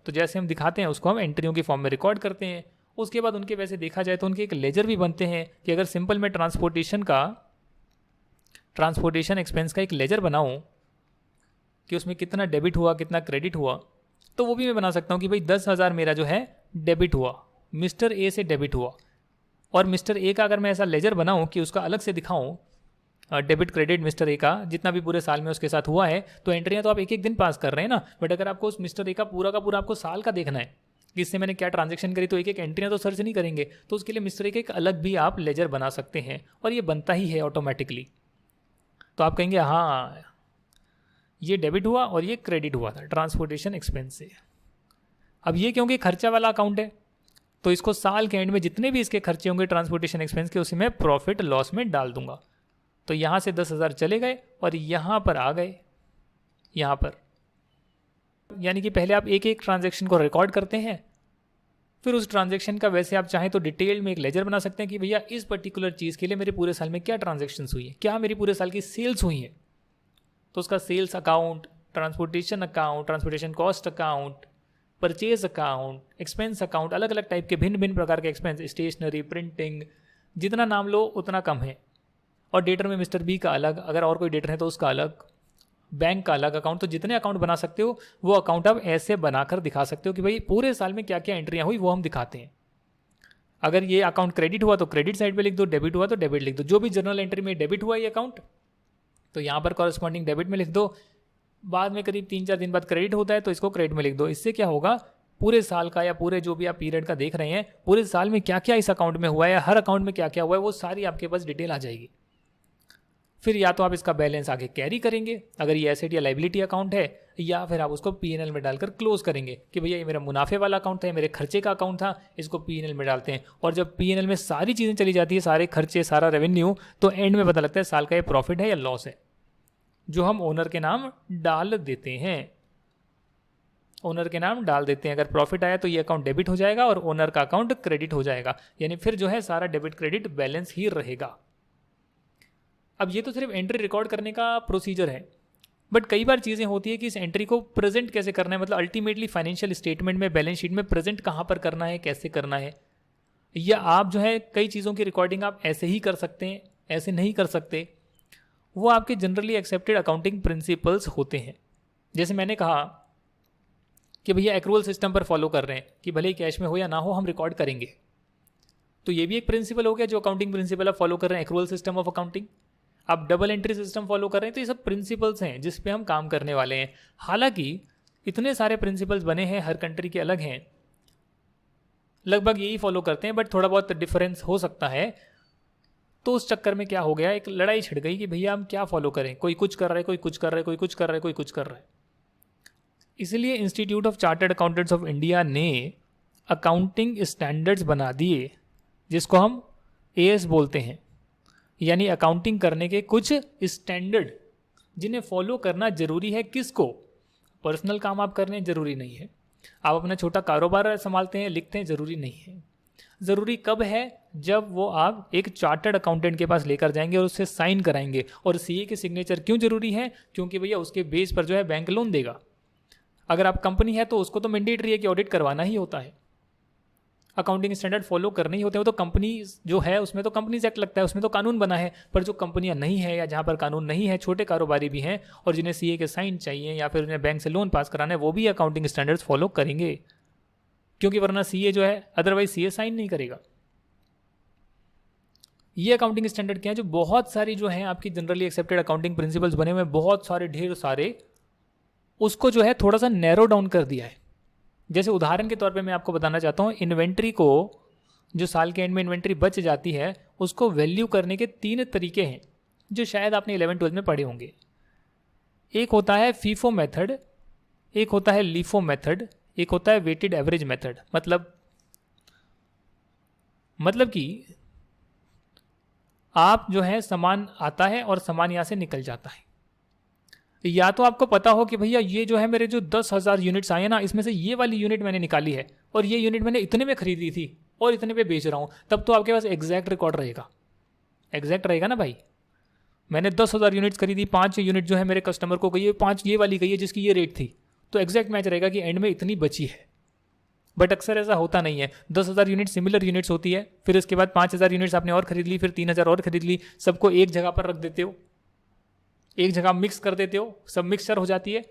तो जैसे हम दिखाते हैं उसको हम एंट्रियों के फॉर्म में रिकॉर्ड करते हैं। उसके बाद उनके वैसे देखा जाए तो उनके एक लेजर भी बनते हैं कि अगर सिंपल मैं ट्रांसपोर्टेशन एक्सपेंस का एक लेजर बनाऊं कि उसमें कितना डेबिट हुआ, कितना क्रेडिट हुआ, तो वो भी मैं बना सकता हूँ कि भाई 10,000 मेरा जो है डेबिट हुआ, मिस्टर ए से डेबिट हुआ। और मिस्टर ए का अगर मैं ऐसा लेजर बनाऊं कि उसका अलग से दिखाऊं, डेबिट क्रेडिट मिस्टर ए का जितना भी पूरे साल में उसके साथ हुआ है, तो एंट्रियां तो आप एक एक दिन पास कर रहे हैं ना, बट अगर आपको उस मिस्टर ए का पूरा आपको साल का देखना है कि इससे मैंने क्या ट्रांजैक्शन करी, तो एक एक एंट्रियां तो सर्च नहीं करेंगे, तो उसके लिए मिस्टर ए का एक अलग भी आप लेजर बना सकते हैं, और ये बनता ही है ऑटोमेटिकली। तो आप कहेंगे हाँ ये डेबिट हुआ और ये क्रेडिट हुआ था ट्रांसपोर्टेशन एक्सपेंस से। अब ये क्योंकि खर्चा वाला अकाउंट है, तो इसको साल के एंड में जितने भी इसके खर्चे होंगे ट्रांसपोर्टेशन एक्सपेंस के, उसे मैं प्रॉफिट लॉस में डाल दूंगा। तो यहाँ से 10,000 चले गए और यहाँ पर आ गए, यहाँ पर, यानी कि पहले आप एक एक ट्रांजैक्शन को रिकॉर्ड करते हैं, फिर उस ट्रांजैक्शन का वैसे आप चाहें तो डिटेल में एक लेजर बना सकते हैं कि भैया इस पर्टिकुलर चीज़ के लिए मेरे पूरे साल में क्या ट्रांजैक्शंस हुई है, क्या मेरी पूरे साल की सेल्स हुई है, तो उसका sales account, transportation cost account, purchase account, expense account, अलग अलग टाइप के भिन्न भिन्न प्रकार के एक्सपेंस, स्टेशनरी, प्रिंटिंग, जितना नाम लो उतना कम है। और डेटर में मिस्टर बी का अलग, अगर और कोई डेटर है तो उसका अलग, बैंक का अलग अकाउंट, तो जितने अकाउंट बना सकते हो वो अकाउंट आप ऐसे बनाकर दिखा सकते हो कि भाई पूरे साल में क्या क्या एंट्रियां हुई वो हम दिखाते हैं। अगर ये अकाउंट क्रेडिट हुआ तो क्रेडिट साइड पे लिख दो, डेबिट हुआ तो डेबिट लिख दो, जो भी जर्नल एंट्री में डेबिट हुआ ये अकाउंट तो यहाँ पर कॉरेस्पॉन्डिंग डेबिट में लिख दो, बाद में करीब 3-4 दिन बाद क्रेडिट होता है तो इसको क्रेडिट में लिख दो। इससे क्या होगा, पूरे साल का या पूरे जो भी आप पीरियड का देख रहे हैं, पूरे साल में क्या क्या इस अकाउंट में हुआ है या हर अकाउंट में क्या क्या हुआ है, वो सारी आपके पास डिटेल आ जाएगी। फिर या तो आप इसका बैलेंस आगे कैरी करेंगे अगर ये एसेट या लाइबिलिटी अकाउंट है, या फिर आप उसको P&L में डालकर क्लोज करेंगे कि भैया ये मेरा मुनाफे वाला अकाउंट था, मेरे खर्चे का अकाउंट था, इसको P&L में डालते हैं। और जब P&L में सारी चीज़ें चली जाती है, सारे खर्चे, सारा रेवेन्यू, तो एंड में पता लगता है साल का ये प्रॉफिट है या लॉस है, जो हम ओनर के नाम डाल देते हैं। ओनर के नाम डाल देते हैं, अगर प्रॉफिट आया तो ये अकाउंट डेबिट हो जाएगा और ओनर का अकाउंट क्रेडिट हो जाएगा, यानी फिर जो है सारा डेबिट क्रेडिट बैलेंस ही रहेगा। अब ये तो सिर्फ एंट्री रिकॉर्ड करने का प्रोसीजर है, बट कई बार चीज़ें होती है कि इस एंट्री को प्रेजेंट कैसे करना है, मतलब अल्टीमेटली फाइनेंशियल स्टेटमेंट में, बैलेंस शीट में प्रेजेंट कहाँ पर करना है, कैसे करना है, या आप जो है कई चीज़ों की रिकॉर्डिंग आप ऐसे ही कर सकते हैं, ऐसे नहीं कर सकते, वो आपके जनरली एक्सेप्टेड अकाउंटिंग प्रिंसिपल्स होते हैं। जैसे मैंने कहा कि भैया एक्रूअल सिस्टम पर फॉलो कर रहे हैं कि भले ही कैश में हो या ना हो हम रिकॉर्ड करेंगे, तो ये भी एक प्रिंसिपल हो गया जो अकाउंटिंग प्रिंसिपल आप फॉलो कर रहे हैं, एक्रूअल सिस्टम ऑफ अकाउंटिंग। आप डबल एंट्री सिस्टम फॉलो कर रहे हैं, तो ये सब प्रिंसिपल्स हैं जिस पे हम काम करने वाले हैं। हालांकि इतने सारे प्रिंसिपल्स बने हैं, हर कंट्री के अलग हैं, लगभग यही फॉलो करते हैं, बट थोड़ा बहुत डिफरेंस हो सकता है। तो उस चक्कर में क्या हो गया, एक लड़ाई छिड़ गई कि भैया हम क्या फॉलो करें, कोई कुछ कर रहा है, कोई कुछ कर रहा है, कोई कुछ कर रहा है, कोई कुछ कर रहा है। इसलिए institute of chartered accountants of India ने अकाउंटिंग स्टैंडर्ड्स बना दिए, जिसको हम एएस बोलते हैं, यानी अकाउंटिंग करने के कुछ स्टैंडर्ड जिन्हें फॉलो करना जरूरी है। किसको? पर्सनल काम आप कर रहे हैं जरूरी नहीं है, आप अपना छोटा कारोबार संभालते हैं लिखते हैं जरूरी नहीं है। ज़रूरी कब है? जब वो आप एक चार्टर्ड अकाउंटेंट के पास लेकर जाएंगे और उससे साइन कराएंगे। और सीए के सिग्नेचर क्यों जरूरी है? क्योंकि भैया उसके बेस पर जो है बैंक लोन देगा। अगर आप कंपनी है तो उसको तो मैंडेटरी है कि ऑडिट करवाना ही होता है, अकाउंटिंग स्टैंडर्ड फॉलो करने ही होते हैं। वो तो कंपनी जो है उसमें तो कंपनीज एक्ट लगता है, उसमें तो कानून बना है। पर जो कंपनियां नहीं है या जहां पर कानून नहीं है, छोटे कारोबारी भी हैं और जिन्हें सीए के साइन चाहिए या फिर उन्हें बैंक से लोन पास कराना है, वो भी अकाउंटिंग स्टैंडर्ड्स फॉलो करेंगे, क्योंकि वरना सीए जो है अदरवाइज सीए साइन नहीं करेगा। ये अकाउंटिंग स्टैंडर्ड क्या है? जो बहुत सारी जो है आपकी जनरली एक्सेप्टेड अकाउंटिंग प्रिंसिपल्स बने हुए बहुत सारे ढेर सारे, उसको जो है थोड़ा सा नैरो डाउन कर दिया है। जैसे उदाहरण के तौर पे मैं आपको बताना चाहता हूँ, इन्वेंट्री को जो साल के एंड में इन्वेंट्री बच जाती है उसको वैल्यू करने के 3 तरीके हैं जो शायद आपने 11-12 में पढ़े होंगे। एक होता है फीफो मेथड, एक होता है लीफो मेथड, एक होता है वेटेड एवरेज मेथड। मतलब कि आप जो है सामान आता है और सामान यहाँ से निकल जाता है। या तो आपको पता हो कि भैया ये जो है मेरे जो 10,000 यूनिट्स आए ना, इसमें से ये वाली यूनिट मैंने निकाली है और ये यूनिट मैंने इतने में खरीदी थी और इतने पे बेच रहा हूँ, तब तो आपके पास एग्जैक्ट रिकॉर्ड रहेगा। एग्जैक्ट रहेगा ना भाई, मैंने 10,000 यूनिट्स खरीदी, 5 यूनिट जो है मेरे कस्टमर को गई है, 5 ये वाली गई है जिसकी ये रेट थी, तो एग्जैक्ट मैच रहेगा कि एंड में इतनी बची है। बट अक्सर ऐसा होता नहीं है। 10,000 यूनिट सिमिलर यूनिट्स होती है, फिर उसके बाद 5,000 यूनिट्स आपने और खरीद ली, फिर 3,000 और खरीद ली, सबको एक जगह पर रख देते हो, एक जगह मिक्स कर देते हो, सब मिक्सचर हो जाती है,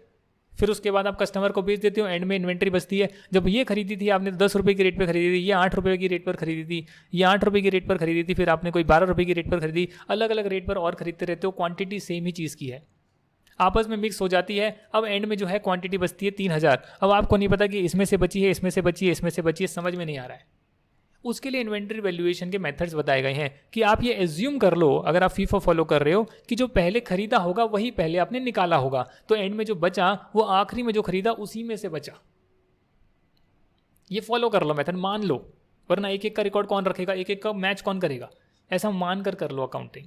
फिर उसके बाद आप कस्टमर को बेच देते हो, एंड में इन्वेंट्री बचती है। जब ये खरीदी थी आपने 10 रुपये की रेट पर खरीदी थी, ये 8 रुपये की रेट पर खरीदी थी, ये 8 रुपये की रेट पर खरीदी थी, फिर आपने कोई 12 रुपये की रेट पर खरीदी, अलग अलग रेट पर और खरीदते रहते हो, क्वांटिटी सेम ही चीज़ की है, आपस में मिक्स हो जाती है। अब एंड में जो है क्वांटिटी बचती है 3,000। अब आपको नहीं पता कि इसमें से बची है, इसमें से बची है, इसमें से बची है, समझ में नहीं आ रहा है। उसके लिए इन्वेंट्री वैल्यूएशन के मेथड्स बताए गए हैं कि आप ये एज्यूम कर लो, अगर आप फीफो फॉलो कर रहे हो, कि जो पहले खरीदा होगा वही पहले आपने निकाला होगा, तो एंड में जो बचा वो आखिरी में जो खरीदा उसी में से बचा। ये फॉलो कर लो मेथड, मान लो, वरना एक एक का रिकॉर्ड कौन रखेगा, एक एक का मैच कौन करेगा, ऐसा मान कर लो अकाउंटिंग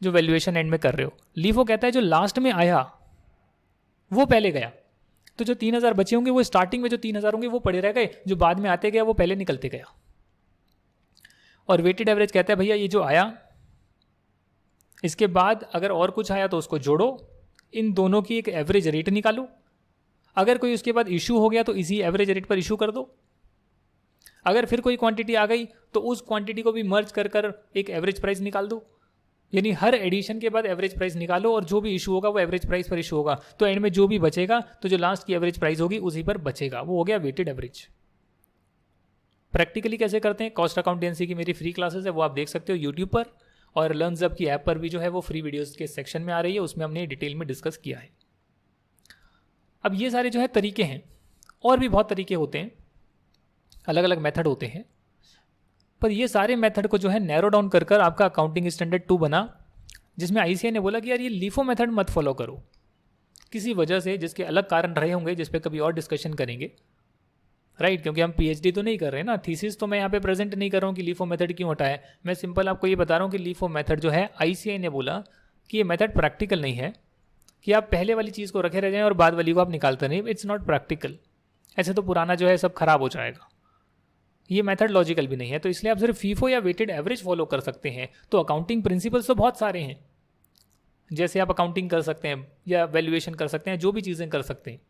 जो वैल्यूएशन एंड में कर रहे हो। लीफो कहता है जो लास्ट में आया वो पहले गया, तो जो 3,000 बचे होंगे वो स्टार्टिंग में जो 3,000 होंगे वो पड़े रह गए, जो बाद में आते गया वो पहले निकलते गया। और वेटेड एवरेज कहता है भैया ये जो आया इसके बाद अगर और कुछ आया तो उसको जोड़ो, इन दोनों की एक एवरेज रेट निकालो, अगर कोई उसके बाद इशू हो गया तो इसी एवरेज रेट पर इशू कर दो, अगर फिर कोई क्वांटिटी आ गई तो उस क्वांटिटी को भी मर्ज कर एक एवरेज प्राइस निकाल दो। यानी हर एडिशन के बाद एवरेज प्राइस निकालो और जो भी इशू होगा वो एवरेज प्राइस पर इशू होगा, तो एंड में जो भी बचेगा तो जो लास्ट की एवरेज प्राइस होगी उसी पर बचेगा, वो हो गया वेटेड एवरेज। प्रैक्टिकली कैसे करते हैं, कॉस्ट अकाउंटेंसी की मेरी फ्री क्लासेस है, वो आप देख सकते हो यूट्यूब पर, और लर्नजब की ऐप पर भी जो है वो फ्री वीडियोस के सेक्शन में आ रही है, उसमें हमने डिटेल में डिस्कस किया है। अब ये सारे जो है तरीके हैं, और भी बहुत तरीके होते हैं, अलग अलग मेथड होते हैं, पर ये सारे मेथड को जो है नैरो डाउन कर आपका अकाउंटिंग स्टैंडर्ड 2 बना, जिसमें आईसीए ने बोला कि यार ये लीफो मेथड मत फॉलो करो किसी वजह से, जिसके अलग कारण रहे होंगे जिस पे कभी और डिस्कशन करेंगे, राइट। क्योंकि हम पीएचडी तो नहीं कर रहे ना, थीसिस तो मैं यहाँ पे प्रेजेंट नहीं कर रहा हूँ कि लीफो मेथड क्यों हटाए, मैं सिंपल आपको ये बता रहा हूँ कि लीफो मेथड जो है आईसीए ने बोला कि ये मेथड प्रैक्टिकल नहीं है, कि आप पहले वाली चीज़ को रखे रह जाएं और बाद वाली को आप निकालते नहीं, इट्स नॉट प्रैक्टिकल। ऐसे तो पुराना जो है सब खराब हो जाएगा, ये मेथड लॉजिकल भी नहीं है, तो इसलिए आप सिर्फ फीफो या वेटेड एवरेज फॉलो कर सकते हैं। तो अकाउंटिंग प्रिंसिपल्स तो बहुत सारे हैं, जैसे आप अकाउंटिंग कर सकते हैं या वैल्यूएशन कर सकते हैं, जो भी चीज़ें कर सकते हैं,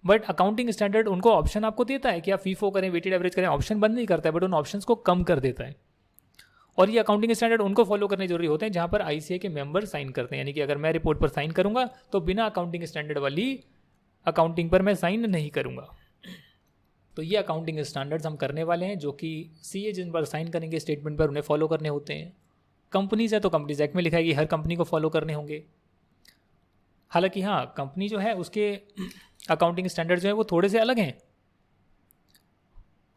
बट अकाउंटिंग स्टैंडर्ड उनको ऑप्शन आपको देता है कि आप फीफो करें, वेटेड एवरेज करें, ऑप्शन बंद नहीं करता है, बट उन ऑप्शंस को कम कर देता है। और ये अकाउंटिंग स्टैंडर्ड उनको फॉलो करने जरूरी होते हैं जहाँ पर आईसीए के मेंबर साइन करते हैं, यानी कि अगर मैं रिपोर्ट पर साइन करूँगा तो बिना अकाउंटिंग स्टैंडर्ड वाली अकाउंटिंग पर मैं साइन नहीं करूँगा। तो ये अकाउंटिंग स्टैंडर्ड्स हम करने वाले हैं, जो कि सीए जिन पर साइन करेंगे स्टेटमेंट पर उन्हें फॉलो करने होते हैं। कंपनीज है तो कंपनीज एक्ट में लिखा है कि हर कंपनी को फॉलो करने होंगे। हालांकि हाँ, कंपनी जो है उसके अकाउंटिंग स्टैंडर्ड जो है वो थोड़े से अलग हैं,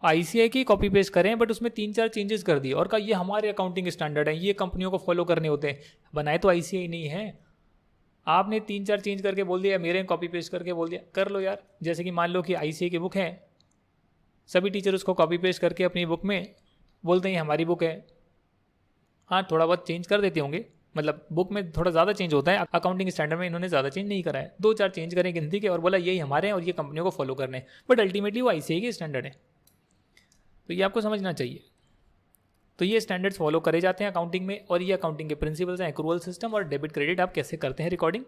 आईसीआई की कॉपी पेस्ट करें, बट उसमें 3-4 चेंजेस कर दिए और कहा ये हमारे अकाउंटिंग स्टैंडर्ड हैं, ये कंपनियों को फॉलो करने होते हैं। बनाए तो आईसीआई नहीं है, आपने 3-4 चेंज करके बोल दिया, मेरे कॉपी पेस्ट करके बोल दिया, कर लो यार। जैसे कि मान लो कि ICA की बुक है, सभी टीचर उसको कॉपी पेस्ट करके अपनी बुक में बोलते हैं हमारी बुक है। हाँ, थोड़ा बहुत चेंज कर देते होंगे, मतलब बुक में थोड़ा ज़्यादा चेंज होता है, अकाउंटिंग स्टैंडर्ड में इन्होंने ज़्यादा चेंज नहीं करा है, 2-4 चेंज करें गिनती के और बोला यही हमारे हैं और ये कंपनियों को फॉलो करने हैं, बट अल्टीमेटली वो ICA के स्टैंडर्ड है। तो ये आपको समझना चाहिए। तो ये स्टैंडर्ड्स फॉलो करे जाते हैं अकाउंटिंग में, और ये अकाउंटिंग के प्रिंसिपल्स हैं, एक्रूअल सिस्टम और डेबिट क्रेडिट आप कैसे करते हैं रिकॉर्डिंग,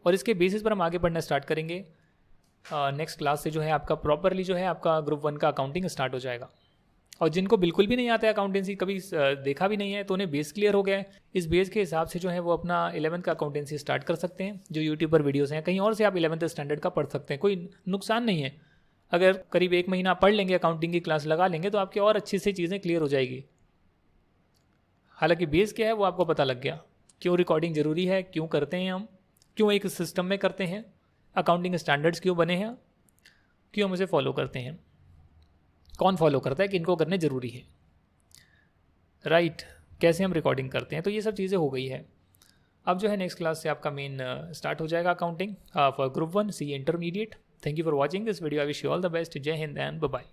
और इसके बेसिस पर हम आगे पढ़ना स्टार्ट करेंगे। नेक्स्ट क्लास से जो है आपका प्रॉपरली जो है आपका ग्रुप 1 का अकाउंटिंग स्टार्ट हो जाएगा। और जिनको बिल्कुल भी नहीं आता है अकाउंटेंसी, कभी देखा भी नहीं है, तो उन्हें बेस क्लियर हो गया है। इस बेस के हिसाब से जो है वो अपना 11th का अकाउंटेंसी स्टार्ट कर सकते हैं। जो यूट्यूब पर वीडियोस हैं, कहीं और से आप 11th स्टैंडर्ड का पढ़ सकते हैं, कोई नुकसान नहीं है। अगर करीब 1 महीना पढ़ लेंगे, अकाउंटिंग की क्लास लगा लेंगे, तो आपकी और अच्छी से चीज़ें क्लियर हो जाएगी। हालांकि बेस क्या है वो आपको पता लग गया, क्यों रिकॉर्डिंग ज़रूरी है, क्यों करते हैं हम, क्यों एक सिस्टम में करते हैं, अकाउंटिंग स्टैंडर्ड्स क्यों बने हैं, क्यों हम उसे फॉलो करते हैं, कौन फॉलो करता है, किनको करने ज़रूरी है, राइट, कैसे हम रिकॉर्डिंग करते हैं। तो ये सब चीज़ें हो गई है। अब जो है नेक्स्ट क्लास से आपका मेन स्टार्ट हो जाएगा accounting for group 1 CA intermediate. Thank you for watching this video. I wish you all the best. जय हिंद एंड बाय बाय।